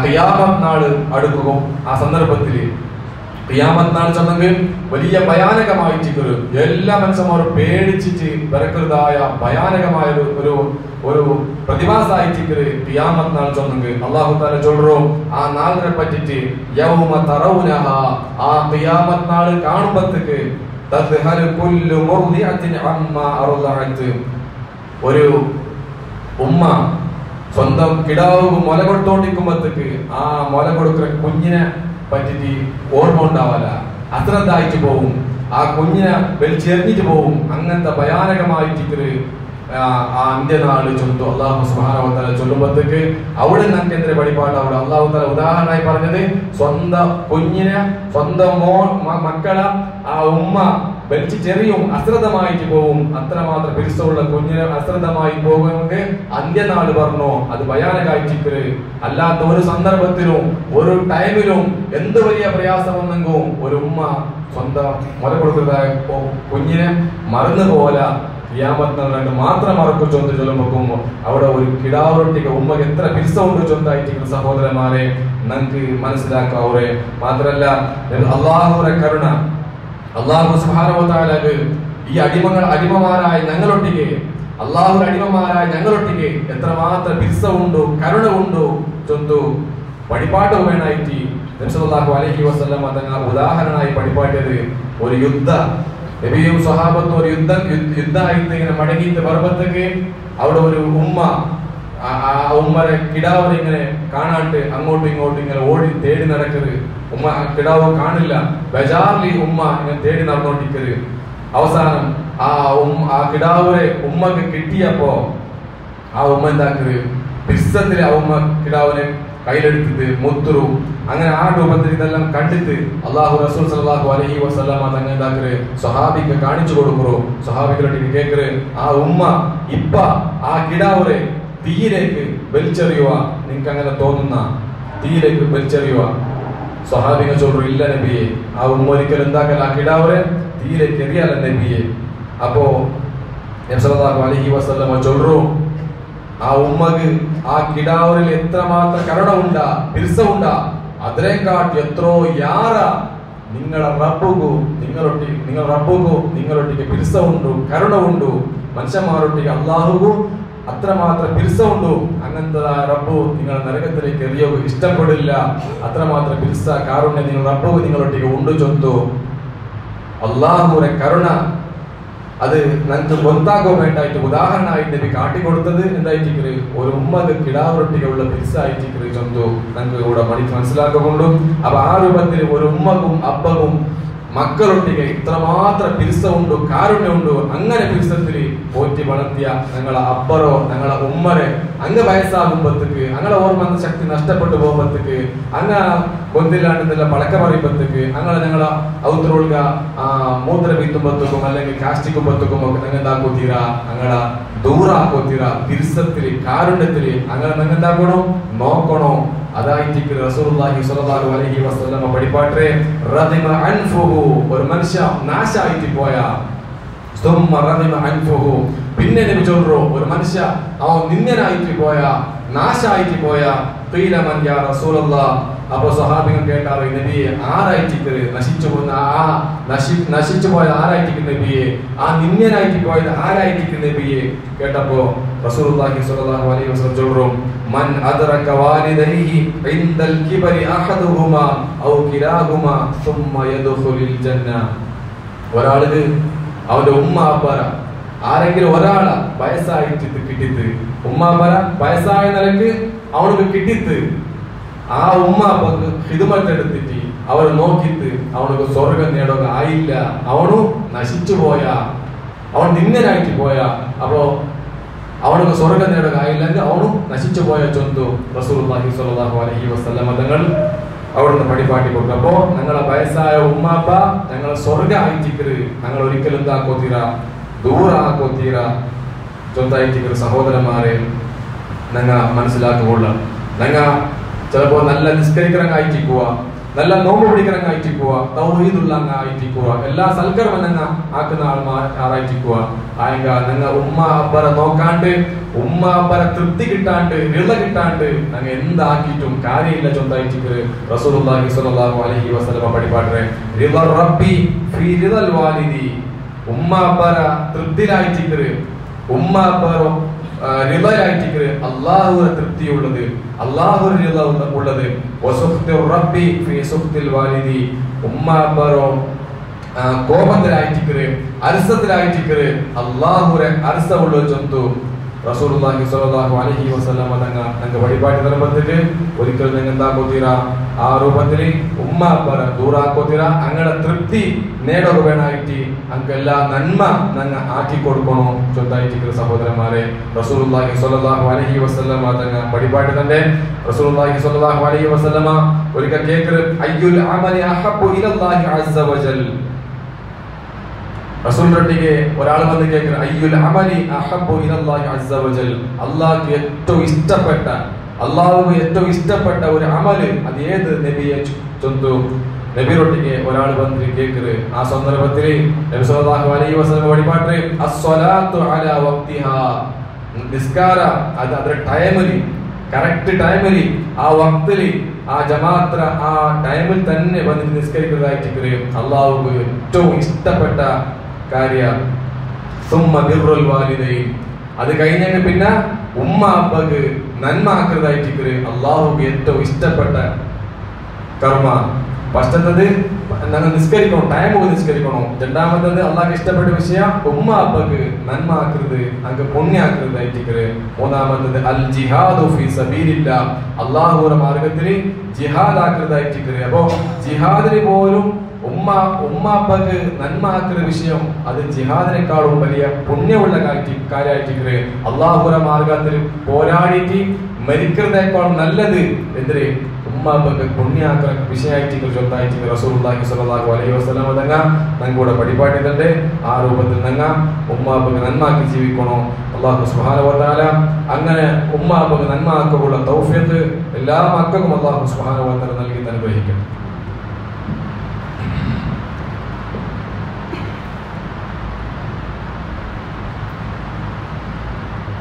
ഖിയാമത്ത് നാള് അടുക്കുകയും ആ സന്ദർഭത്തിൽ ഖിയാമത്ത് നാൾ ചെന്നെങ്കിൽ വലിയ ഭയാനകമായിട്ട് എല്ലാ മനുഷ്യന്മാരും പേടിച്ചിട്ട് വരക്കരുതായ ഭയാനകമായ ഒരു പ്രതിഭാസമായിട്ട് ഖിയാമത്ത് നാൾ ചെന്നെങ്കിൽ അല്ലാഹു തആല ചൊല്ലു ആ നാളിനെ പറ്റിയിട്ട് യൗമ തറൗനഹ, ആ ഖിയാമത്ത് നാൾ കാണുമ്പോഴത്തേക്ക് തദ്ഹലു കുല്ലു മുർദിഅത്തിൻ അമ്മാ അർളഅത്, ഒരു ഉമ്മ സ്വന്തം കിടാവ് മുല കൊടുത്തോണ്ടിരിക്കുമ്പോഴത്തേക്ക് ആ മുല കൊടുക്കുന്ന കുഞ്ഞിനെ പറ്റിട്ട് ഓർമ്മ ഉണ്ടാവല, അശ്രദ്ധായിട്ട് പോവും, ആ കുഞ്ഞിനെ വലിച്ചെറിഞ്ഞിട്ട് പോവും. അങ്ങനത്തെ ഭയാനകമായിട്ട് ആ അന്ത്യനാള് ചൊല്ലും അല്ലാഹു സുബ്ഹാനഹു വ തആല ചൊല്ലുമ്പോഴത്തേക്ക് അവിടെ നമുക്ക് എന്തൊരു വഴിപാട്. അവിടെ അല്ലാഹു തആല ഉദാഹരണമായി പറഞ്ഞത് സ്വന്തം കുഞ്ഞിനെ, സ്വന്തം മക്കളെ ആ ഉമ്മ വലിച്ചെറിയും, അശ്രദ്ധമായിട്ട് പോവും. അത്രമാത്രം പിരിച്ചുള്ള കുഞ്ഞിനെ അശ്രദ്ധമായി പോകുമെങ്കിൽ അന്ത്യനാള് പറഞ്ഞു. അത് ഭയാനകമായിട്ട് അല്ലാത്ത ഒരു സന്ദർഭത്തിലും ഒരു ടൈമിലും എന്ത് വലിയ പ്രയാസം വന്നെങ്കിലും ഒരു ഉമ്മ സ്വന്തം മുല കൊടുക്കുന്നതായ കുഞ്ഞിനെ മറന്നു പോലെ ഖിയാമത്ത് മാത്രം മറക്കു ചൊന്ത് ചൊല്ലുമ്പോ അവിടെ ഒരു കിടാവൊട്ടിക ഉമ്മക്ക് എത്ര പിരിച്ചുകൊണ്ട് ചൊന്തായിട്ട് സഹോദരന്മാരെ നമുക്ക് മനസ്സിലാക്കാവൂരെ. മാത്രല്ല അല്ലാഹുവിന്റെ കരുണ, അല്ലാഹു സുബ്ഹാനഹു വ തആലക്ക് ഈ അടിമമാരായ ഞങ്ങളൊട്ടിಗೆ, അല്ലാഹുവിന്റെ അടിമമാരായ ഞങ്ങളൊട്ടിಗೆ എത്രമാത്രം പിരിച്ചുണ്ടോ കരുണ ഉണ്ടോ ചൊന്തു പടിപ്പാട്ട് വേണായിട്ട് നബി സല്ലല്ലാഹു അലൈഹി വസല്ലം തങ്ങൾ ഉദാഹരണമായി പടിപ്പാട്ടിയത് ഒരു നബിയും സ്വഹാബത്തും ഒരു യുദ്ധമായിട്ട് ഇങ്ങനെ മടങ്ങിയിട്ട് വരുമ്പോഴത്തേക്ക് അവിടെ ഒരു ഉമ്മ ആ ഉമ്മരെ കിടാവിനെ ഇങ്ങനെ കാണാണ്ട് അങ്ങോട്ടും ഇങ്ങോട്ടും ഇങ്ങനെ ഓടി തേടി നടക്കരുത്. ഉമ്മ കിടാവ് കാണില്ല, ബജാറിൽ ഉമ്മ ഇങ്ങനെ തേടി നടന്നോണ്ടിരിക്കരുത്. അവസാനം ആ കിടാവിനെ ഉമ്മക്ക് കിട്ടിയപ്പോ ആ ഉമ്മ എന്താക്കരുത്, പിസ്സത്തില് ആ ഉമ്മ കിടാവിനെ കയ്യിലെടുത്തിട്ട് മുത്തുറു. അങ്ങനെ ആ രൂപത്തിൽ ഇതെല്ലാം കണ്ടിട്ട് അല്ലാഹു റസൂൽ സല്ലല്ലാഹു അലൈഹി വസല്ലമ തങ്ങൾ എന്താക്കര് സ്വഹാബിക്ക് കാണിച്ചു കൊടുക്കറു. സ്വഹാബികളോട് കേക്കര് ആ ഉമ്മ ഇപ്പ ആ കിടാവുരെ തീയിലേക്ക് വലിച്ചെറിയുക, നിങ്ങൾക്ക് അങ്ങനെ തോന്നുന്ന തീയിലേക്ക് വലിച്ചെറിയുക. സ്വഹാബികൾ ചൊല്ലു ഇല്ല നബിയെ, ആ ഉമ്മ ഒരിക്കലും എന്താക്കല ആ കിടാവരെ തീരെ കെറിയല്ല നബിയെ. അപ്പോ നബി സല്ലല്ലാഹു അലൈഹി വസല്ലം ചൊല്ലു ആ ഉമ്മക്ക് ആ കിടാവരിൽ എത്രമാത്രം കരുണ ഉണ്ടാ പിരിസമുണ്ടാ അതിനെക്കാട്ടി എത്രയോ യാറ നിങ്ങളെ റബ്ബുകു നിങ്ങളൊട്ടിക്ക് പിരിസ ഉണ്ടു കരുണ ഉണ്ടു മനുഷ്യന്മാരൊട്ടിക്ക് അള്ളാഹുകു അത്രമാത്രം പിരിസ ഉണ്ടു. അങ്ങനത്തെ റബ്ബു നിങ്ങൾ നരകത്തിലേക്ക് എറിയോ ഇഷ്ടപ്പെടില്ല. അത്രമാത്രം പിരിസ കാരുണ്യം നിങ്ങൾ റബ്ബു നിങ്ങളൊട്ടിക്ക് ഉണ്ട് ചൊന്തു. അള്ളാഹുവിന്റെ കരുണ അത് നമുക്ക് ಗೊತ್ತಾಗೋ വേണ്ടായിട്ട് ഉദാഹരണമായിട്ട് നബി കാട്ടിക്കൊടുത്തത് എന്തായിട്ട് ഒരു ഉമ്മക്ക് കിടാവൊട്ടികളുള്ള പിരിസായിട്ട് ചൊന്തു നമുക്ക് ഇവിടെ മനസ്സിലാക്കുകൊണ്ടു. അപ്പൊ ആ രൂപത്തിൽ ഒരു ഉമ്മക്കും അപ്പകും മക്കളൊട്ടിಗೆ ഇത്രമാത്രം പിരിസ ഉണ്ടു കാരുണ്യമുണ്ടു. അങ്ങനെ പിരിസത്തില് പോറ്റി വളർത്തിയ ഞങ്ങളെ അപ്പറോ ഞങ്ങളെ ഉമ്മരെ അങ്ങ് വയസ്സാകുമ്പോഴത്തേക്ക് അങ്ങനെ ഓർമ്മ ശക്തി നഷ്ടപ്പെട്ടു പോകുമ്പോഴത്തേക്ക് അങ്ങ് കൊന്തില്ലാണ്ടെന്നുള്ള പളക്ക പറയുമ്പോഴത്തേക്ക് അങ്ങനെ ഞങ്ങളെ ഔത്രൊಳ್ಗ മൂത്ര വീത്തുമ്പോഴത്തേക്കും അല്ലെങ്കിൽ കാഷ്ടിക്കുമ്പോഴത്തേക്കും ഒക്കെ ഞങ്ങൾ എന്താക്കോത്തീരാ ഞങ്ങളെ ദൂರ ആക്കോത്തീരാ പിരിസത്തില് കാരുണ്യത്തില് അങ്ങനെ ഞങ്ങൾ എന്താക്കണോ നോക്കണോ. അതായിട്ട് റസൂലുള്ളാഹി സ്വല്ലല്ലാഹു അലൈഹി വസല്ലം പഠിപ്പാട്ടെ റദിമ അൻഫുഹു ഒരു മനുഷ്യ നാശായിട്ട് പോയാ സുമ്മ റദിമ അൻഫുഹു പിന്നെ നബി ചൊല്ലു ഒരു മനുഷ്യ അവൻ നിന്ദനായിട്ട് പോയാ നാശായിട്ട് പോയാ ഖീല മൻ യാ റസൂലല്ലാഹ്. അപ്പൊ സ്വഹാബികൾ കേട്ടാറ് നബിയെ ആരായിട്ട് നശിച്ചു പോകുന്ന നശിച്ചു പോയത് ആരായിട്ട് നബിയെ ആ നിന്ദനായിട്ട് പോയത് ആരായിട്ട് നബിയെ കേട്ടപ്പോ റസൂലുള്ളാഹി സ്വല്ലല്ലാഹു അലൈഹി വസല്ലം ചൊല്ലു മൻ അദ്റക വാലിദൈഹി ഇൻദൽ കിബരി അഹദുഹുമാ ഔ കിലാഹുമാ സുമ്മ യദ്ഖുലുൽ ജന്ന. ഒരാൾക്ക് അവന്റെ ഉമ്മ അപ്പറ ആരെങ്കിലും ഒരാളെ വയസ്സായിട്ട് കിട്ടിത്ത് ഉമ്മ അപ്പറ വയസ്സായ നിലക്ക് അവനക്ക് കിട്ടിത്ത് ആ ഉമ്മ അപ്പക്ക് ഹിദ്മത്തെടുത്തിട്ട് അവർ നോക്കിത്ത് അവനക്ക് സ്വർഗം നേടുക ആയില്ല അവനു നശിച്ചു പോയാ അവൻ നിന്ദനായിട്ട് പോയാ അപ്പോ അവനക്ക് സ്വർഗം നേടുക ആയില്ലെങ്കിൽ അവനും നശിച്ചു പോയ ചൊന്തു റസൂലുള്ളാഹി സ്വല്ലല്ലാഹു അലൈഹി വസല്ലം തങ്ങൾ അവിടുന്ന് പഠിപ്പാട്ടി കൊടുത്തു. അപ്പോ ഞങ്ങളെ വയസ്സായ ഉമ്മാപ്പ ഞങ്ങളെ സ്വർഗ ആയിട്ടിക്കര് ഞങ്ങൾ ഒരിക്കലും എന്താക്കോത്തീര ദൂര ആക്കോത്തീര ചൊന്തായിട്ടിക്കര് സഹോദരന്മാരെ ഞങ്ങ മനസ്സിലാക്കുകൊള്ള. ഞങ്ങ ചിലപ്പോ നല്ല നിസ്കരിക്കണങ്ങായിട്ടിക്കുക നല്ല നോമ്പ് പിടിക്കണങ്ങായിട്ടിക്കുക തൗഹീദുള്ള ആയിട്ടിക്കുക എല്ലാ സൽക്കർമ്മം ഞങ്ങ ആക്കുന്ന ആളായിട്ടിക്കുക ആയെങ്ക ഞങ്ങ ഉമ്മ അപ്പറെ നോക്കാണ്ട് ഉമ്മ അപ്പറെ തൃപ്തി കിട്ടാണ്ട് റിള കിട്ടാണ്ട് ഞങ്ങ എന്താക്കിയിട്ടും കാര്യമില്ല ചൊന്തായിട്ട് റസൂലുള്ളാഹി സ്വല്ലല്ലാഹു അലൈഹി വസല്ലം പഠിപ്പാട്ടെ റിള റബ്ബി ഫീ റിളൽ വാലിദി. ഉമ്മ അപ്പറ തൃപ്തിയിലായിട്ട് ഉമ്മ അപ്പറോ റിളയായിട്ട് അല്ലാഹുവിന്റെ തൃപ്തിയുള്ളത് അല്ലാഹുവിന്റെ റിള ഉള്ളത് വസുഖ്തു റബ്ബി ഫീ സുഖ്തിൽ വാലിദി. ഉമ്മ അപ്പറോ കോപത്തിലായിട്ട് അരസത്തിലായിട്ട് അല്ലാഹുവിന്റെ അരസ ഉള്ള ചൊന്തു റസൂലുള്ളാഹി സ്വല്ലല്ലാഹു അലൈഹി വസല്ലം ഞങ്ങൾക്ക് വഴിപാട്ട് തരുമ്പോഴത്തേക്ക് ഒരിക്കലും നിങ്ങൾ എന്താക്കോത്തീര ആ രൂപത്തിൽ ഉമ്മ അപ്പറ ദൂരാക്കോത്തീര അങ്ങനെ തൃപ്തി നേടുക വേണമായിട്ട് അങ്ങ് എല്ലാ നന്മ ഞങ്ങൾ ആക്കി കൊടുക്കണോ ചൊന്തായിട്ട് സഹോദരന്മാരെ റസൂലുള്ളാഹി സ്വല്ലല്ലാഹു അലൈഹി വസല്ലം തങ്ങൾ വഴിപാട്ട് തന്നെ റസൂലുള്ളാഹി സ്വല്ലല്ലാഹു അലൈഹി വസല്ലം ഒരിക്കൽ കേൾക്കരുത് അയ്യുൽ അമലി അഹബ്ബു ഇലല്ലാഹി അസ്സ വജൽ. റസൂലിനൊട്ടിಗೆ ഒരാൾ വന്ന് കേൾക്കുന്നത് അയ്യുൽ അമലി അഹബ്ബു ഇലല്ലാഹി അസ്സ വജൽ. അല്ലാഹുവിന് ഏറ്റവും ഇഷ്ടപ്പെട്ട ഒരു അമല് അത് ഏത് നബിയെ ചൊന്തു. നബിയൊട്ടിಗೆ ഒരാൾ വന്ന് കേൾക്കുന്നത് ആ സന്ദർഭത്തിൽ നബി സല്ലല്ലാഹു അലൈഹി വസല്ലം വഴിപാട്ട് അസ്സലാത്തു അലാ വഖ്തിഹാ നിസ്കാര അത് അതിന്റെ ടൈമിൽ കറക്റ്റ് ടൈമിൽ ആ വക്തിൽ ആ ജമാഅത്ത് ആ ടൈമിൽ തന്നെ വന്നിട്ട് നിസ്കരിക്കുന്നതായിട്ട് അള്ളാഹുക്ക് ഏറ്റവും ഇഷ്ടപ്പെട്ട കാര്യ. സുമ്മ ബിർറുൽ വാലിദൈൻ അത് കഴിഞ്ഞെങ്കിൽ പിന്നെ ഉമ്മ അപ്പക്ക് നന്മ ആക്കുന്നതായിട്ട് അള്ളാഹുക്ക് ഏറ്റവും ഇഷ്ടപ്പെട്ട കർമ്മ. ഫസ്റ്റത്തത് ഞങ്ങൾ നിസ്കരിക്കണം ടൈം നിസ്കരിക്കണം. രണ്ടാമത്തത് അള്ളാഹ്ക്ക് ഇഷ്ടപ്പെട്ട വിഷയം ഉമ്മ അപ്പക്ക് നന്മ ആക്കരുത് അങ്ങ് പുണ്യാക്കരുതായിട്ട്. മൂന്നാമത്തത് അൽ ജിഹാദു ഫീ സബീലില്ലാ അള്ളാഹുവിന്റെ മാർഗത്തിൽ ജിഹാദ് ആക്കരുതായിട്ട്. അപ്പോ ജിഹാദിന് പോലും ഉമ്മ അപ്പക്ക് നന്മ ആക്കുന്ന വിഷയം അത് ജിഹാദിനെക്കാളും വലിയ പുണ്യമുള്ള കാര്യമായിട്ട് അള്ളാഹുവിന്റെ മാർഗത്തിൽ പോരാടിയിട്ട് മരിക്കുന്നതിനേക്കാളും നല്ലത് എന്തിന് ഉമ്മാപ്പക്ക് പുണ്യാക്കുന്ന വിഷയമായിട്ട് ചൊല്ലായിട്ട് റസൂലുള്ളാഹി സ്വല്ലല്ലാഹു അലൈഹി വസല്ലം ഞങ്ങൾ കൂടെ പഠിപ്പാട്ടിട്ടുണ്ട്. ആ രൂപത്തിൽ ഞങ്ങൾ ഉമ്മാപ്പക്ക് നന്മാക്കി ജീവിക്കണോ. അല്ലാഹു സുബ്ഹാനഹു വ തആല അങ്ങനെ ഉമ്മാപ്പക്ക് നന്മ ആക്കുള്ള തൗഫീഖ് എല്ലാ മക്കൾക്കും അല്ലാഹു സുബ്ഹാനഹു വ തആല നൽകി അനുഗ്രഹിക്കട്ടെ.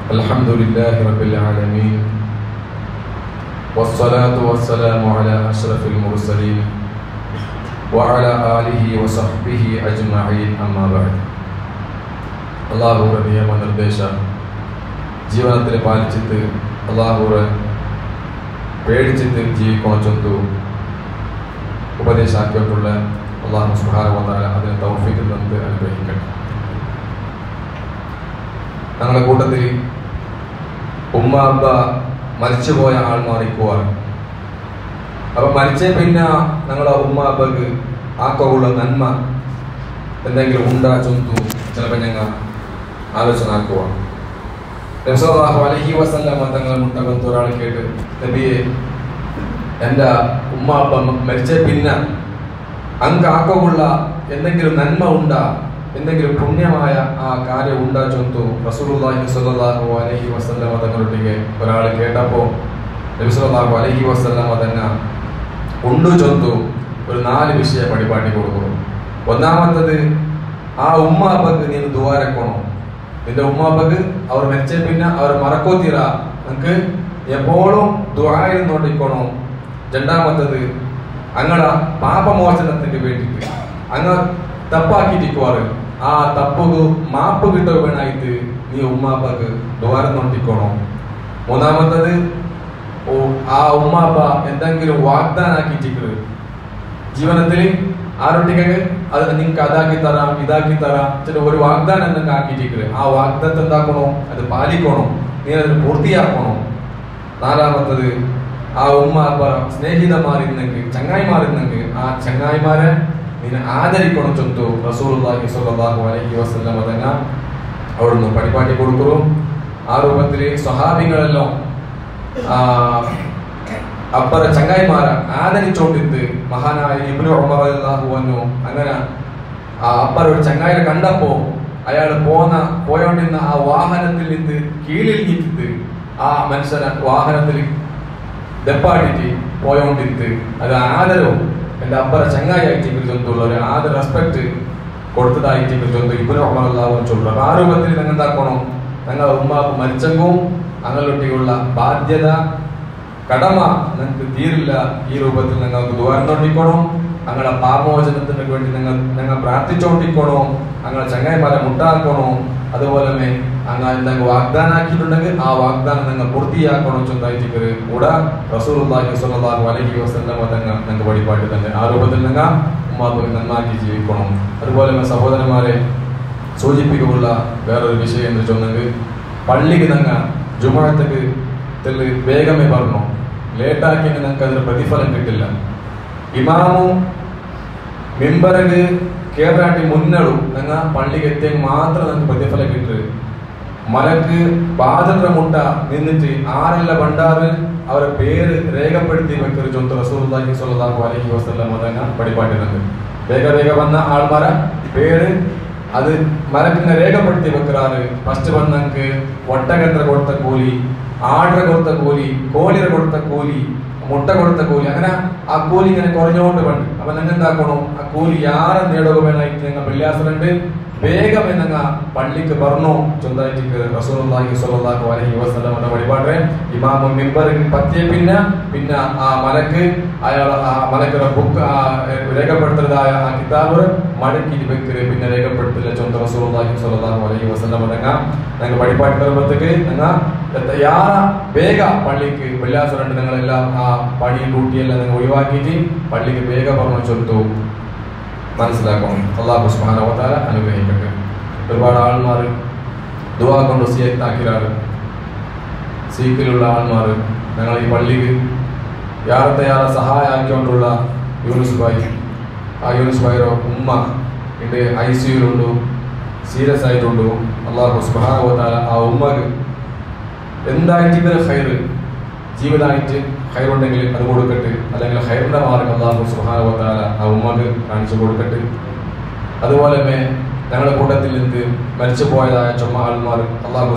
Alhamdulillahi Rabbil Alameen. Wassalatu wassalamu ala ashrafil mursalin wa ala alihi wa sahbihi ajma'in, amma ba'd. അള്ളാഹുവിന്റെ നിയമനിർദ്ദേശം ജീവനത്തിൽ പാലിച്ചിട്ട് അള്ളാഹുവിനെ പേടിച്ചിട്ട് ജീവിക്കണം ചൊന്തു ഉപദേശാക്കിയിട്ടുള്ള അള്ളാഹു സുബ്ഹാനഹു വ തആല അതിന് തൗഫീഖ് തന്ന് അനുഗ്രഹിക്കട്ടെ. ഞങ്ങളുടെ കൂട്ടത്തിൽ ഉമ്മ അബ്ബ മരിച്ചുപോയ ആൾമാർ ഇക്കുവാണ്. അപ്പം മരിച്ച പിന്നെ ഞങ്ങളുടെ ഉമ്മ അബ്ബക്ക് ആക്കുള്ള നന്മ എന്തെങ്കിലും ഉണ്ടാ ചൊന്തു ചിലപ്പോൾ ഞങ്ങൾ ആലോചന ആക്കുക. നബി സല്ലല്ലാഹു അലൈഹി വസല്ലം തങ്ങളെ മുട്ടകത്ത് ഒരാൾ കേട്ട്, നബിയെ, എൻ്റെ ഉമ്മ അബ്ബ മരിച്ച പിന്നെ അങ്ങ് ആക്കുള്ള എന്തെങ്കിലും നന്മ ഉണ്ടാ, എന്തെങ്കിലും പുണ്യമായ ആ കാര്യം ഉണ്ടാ ചൊന്തു റസൂലുള്ളാഹി സ്വല്ലല്ലാഹു അലൈഹി വസല്ലം തങ്ങളുടെ ഒരാൾ കേട്ടപ്പോൾ നബി സല്ലല്ലാഹു അലൈഹി വസല്ലം തങ്ങ ഉണ്ടു ചൊന്തു ഒരു 4 വിഷയ പരിപാടി കൊടുക്കുന്നു. ഒന്നാമത്തത്, ആ ഉമ്മ അബ്ബക്ക് നീ ദുആരക്കണം. നിന്റെ ഉമ്മ അബ്ബക്ക് അവർ മരിച്ച പിന്നെ അവർ മറക്കോത്തീറ, നമുക്ക് എപ്പോഴും ദുആയിൽ നോട്ടിക്കണം. രണ്ടാമത്തത്, അങ്ങടെ പാപമോചനത്തിന് വേണ്ടിയിട്ട് അങ്ങ് തപ്പാക്കിയിരിക്കുവാറ്, ആ തപ്പുക്ക് മാപ്പ് കിട്ടുവാനായിട്ട് നീ ഉമ്മ അബ്ബക്ക് ദ്വാരം നോട്ടിക്കണം. മൂന്നാമത്തത്, ആ ഉമ്മ അബ്ബ എന്തെങ്കിലും വാഗ്ദാനാക്കിയിരിക്കുന്നത് ജീവനത്തിൽ ആരൊട്ടിക്കങ്ങ് അത് നിങ്ങൾക്ക് അതാക്കി തരാം ഇതാക്കി തരാം ചില ഒരു വാഗ്ദാനം എന്തെങ്കിലും ആക്കിയിരിക്കുന്നത്, ആ വാഗ്ദാനത്തെ എന്താക്കണോ, അത് പാലിക്കണോ, നീ അതിന് പൂർത്തിയാക്കണോ. നാലാമത്തത്, ആ ഉമ്മ അബ്ബ സ്നേഹിതമാരിന്നെങ്കിൽ ചങ്ങായിമാരിന്നെങ്കിൽ ആ ചങ്ങായിമാരെ നിന്നെ ആദരിക്കണം ചൊന്തു റസൂലുള്ളാഹി സ്വല്ലല്ലാഹു അലൈഹി വസല്ലം തങ്ങ അവിടുന്ന് പരിപാടി കൊടുക്കുന്നു. ആ രൂപത്തിൽ സ്വഹാബികളെല്ലാം അബ്ബറെ ചങ്ങായിമാരെ ആദരിച്ചോണ്ടിട്ട് മഹാനായ ഇബ്നു ഉമർ റളിയല്ലാഹു അൻഹു അങ്ങനെ ആ അബ്ബർ ഒരു ചങ്ങായിനെ കണ്ടപ്പോ അയാൾ പോയോണ്ടിരുന്ന ആ വാഹനത്തിൽ നിന്ന് കീഴിൽ നിന്നിട്ട് ആ മനുഷ്യനെ വാഹനത്തിൽ ദപ്പാട്ടിട്ട് പോയോണ്ടിട്ട് അത് ആദരവും എൻ്റെ അബ്ബറെ ചങ്ങായിയായിട്ട് ചൊന്തുള്ള ഒരു ആദര റെസ്പെക്ട് കൊടുത്തതായിട്ട് ചൊന്തു ഇബ്നു ഉമർ റളിയല്ലാഹു അൻഹു ചൊല്ലുക. ആ രൂപത്തിൽ നിങ്ങൾ എന്താക്കണം, ഞങ്ങൾ ഉമ്മാക്ക് മരിച്ചെങ്കും അങ്ങനൊട്ടിയുള്ള ബാധ്യത കടമ നിങ്ങൾക്ക് തീരില്ല. ഈ രൂപത്തിൽ നിങ്ങൾക്ക് ദുആ നോട്ടിക്കണം. ഞങ്ങളുടെ പാപമോചനത്തിന് വേണ്ടി ഞങ്ങൾ പ്രാർത്ഥിച്ചോണ്ടിരിക്കണോ, ഞങ്ങളെ ചങ്ങായിമാരെ മുട്ടാക്കണോ. അതുപോലെ അങ്ങ് എന്തെങ്കിലും വാഗ്ദാനാക്കിയിട്ടുണ്ടെങ്കിൽ ആ വാഗ്ദാനം നിങ്ങൾ പൂർത്തിയാക്കണം ചൊന്നായിട്ട് കൂടെ റസൂലുള്ളാഹി സ്വല്ലല്ലാഹു അലൈഹി വസല്ലം ഞങ്ങൾക്ക് വഴിപാട്ട് തന്നെ. ആ രൂപത്തിൽ നിങ്ങൾ ഉമ്മാക്ക് നന്നാക്കി ജീവിക്കണം. അതുപോലെ സഹോദരന്മാരെ സൂചിപ്പിക്കുള്ള വേറൊരു വിഷയം എന്ന് ചൊന്നെങ്കിൽ, പള്ളിക്ക് ഞങ്ങൾ ജുമുഅത്തേക്ക് വേഗമേ പറഞ്ഞു, ലേറ്റാക്കി ഞങ്ങൾക്ക് അതിന് പ്രതിഫലം കിട്ടില്ല. ഇമാമു മെമ്പർക്ക് കേറാട്ടി മുന്നടും ഞങ്ങൾ പള്ളിക്ക് എത്തിയെങ്കിൽ മാത്രം ഞങ്ങൾക്ക് പ്രതിഫലം കിട്ടുക. മലക്ക് ബാധത്ര മുട്ട നിന്നിട്ട് ആരല്ല ഭണ്ടാറ് അവരെ പേര് രേഖപ്പെടുത്തി വെക്കൊരു ചൊന്ത് റസൂലുള്ളാഹി സ്വല്ലല്ലാഹു അലൈഹി വസല്ലം തങ്ങ പഠിപ്പാട്ടിരുന്നത്. വേഗ വന്ന ആൾമാരെ പേര് അത് മലക്കിനെ രേഖപ്പെടുത്തി വെക്കാറ്. ഫസ്റ്റ് വന്നക്ക് ഒട്ടകത്ര കൊടുത്ത കൂലി, ആടര കൊടുത്ത കൂലി, കോലിര കൊടുത്ത കൂലി, മുട്ട കൊടുത്ത കൂലി, അങ്ങനെ ആ കൂലി ഇങ്ങനെ കുറഞ്ഞുകൊണ്ട് വേണ്ട. അപ്പൊ ഞങ്ങൾ എന്താക്കണം, ആ കൂലി യാരെ നേടുകയായിട്ട് ഞങ്ങൾ വെള്ളിയാസലുണ്ട് വേഗമേ ഞങ്ങൾ പള്ളിക്ക് പറഞ്ഞു ചൊന്തായിട്ട് റസൂലുള്ളാഹി സ്വല്ലല്ലാഹു അലൈഹി വസല്ലം വഴിപാട് ഇമാമു മിമ്പറിൽ പറ്റിയ പിന്നെ ആ മലക്ക് അയാൾ ആ മലക്കുടെ ബുക്ക് രേഖപ്പെടുത്തതായ ആ കിതാബ് മടക്കി വെക്കല് പിന്നെ രേഖപ്പെടുത്തില്ല ചൊന്ത റസൂലുള്ളാഹി സ്വല്ലല്ലാഹു അലൈഹി വസല്ലം ഞങ്ങൾ വഴിപാട്ട് തരുമ്പോഴത്തേക്ക് ഞങ്ങൾ യാറ വേഗ പള്ളിക്ക് വെള്ളിയാസലുണ്ട് ഞങ്ങളെല്ലാം ആ പണി ഡ്യൂട്ടിയെല്ലാം നിങ്ങൾ ഒഴിവാക്കിയിട്ട് പള്ളിക്ക് വേഗ പറഞ്ഞു ചൊല്ലുന്നു. മനസ്സിലാക്കണം. അല്ലാഹു സുബ്ഹാനഹു വ തആല അനുഗ്രഹിക്കട്ടെ. ഒരുപാട് ആൾമാർ ദുആ കൊണ്ട് വസിയത്താക്കിയാണ്. സീക്കിലുള്ള ആൾമാർ ഞങ്ങൾ ഈ പള്ളിക്ക് യാറെ സഹായമാക്കിക്കൊണ്ടുള്ള യൂനുസ് ഭായി, ആ യൂനുസ് ഭായിയുടെ ഉമ്മ ഇവിടെ ICUലുണ്ട്, സീരിയസ് ആയിട്ടുണ്ട്. അല്ലാഹു സുബ്ഹാനഹു വ തആല ആ ഉമ്മക്ക് എന്തായിട്ട് ഖൈറ് ജീവിതമായിട്ട് ഖൈറുണ്ടെങ്കിൽ അത് കൊടുക്കട്ടെ, അല്ലെങ്കിൽ ഖൈറിന്റെ മാർഗം അല്ലാഹു സുബ്ഹാനഹു വ തആല ആ ഉമ്മക്ക് കാണിച്ചു കൊടുക്കട്ടെ. അതുപോലെ ഞങ്ങളുടെ കൂട്ടത്തിൽ നിന്ന് മരിച്ചു പോയതായ ചുമ ആൾമാർ അല്ലാഹു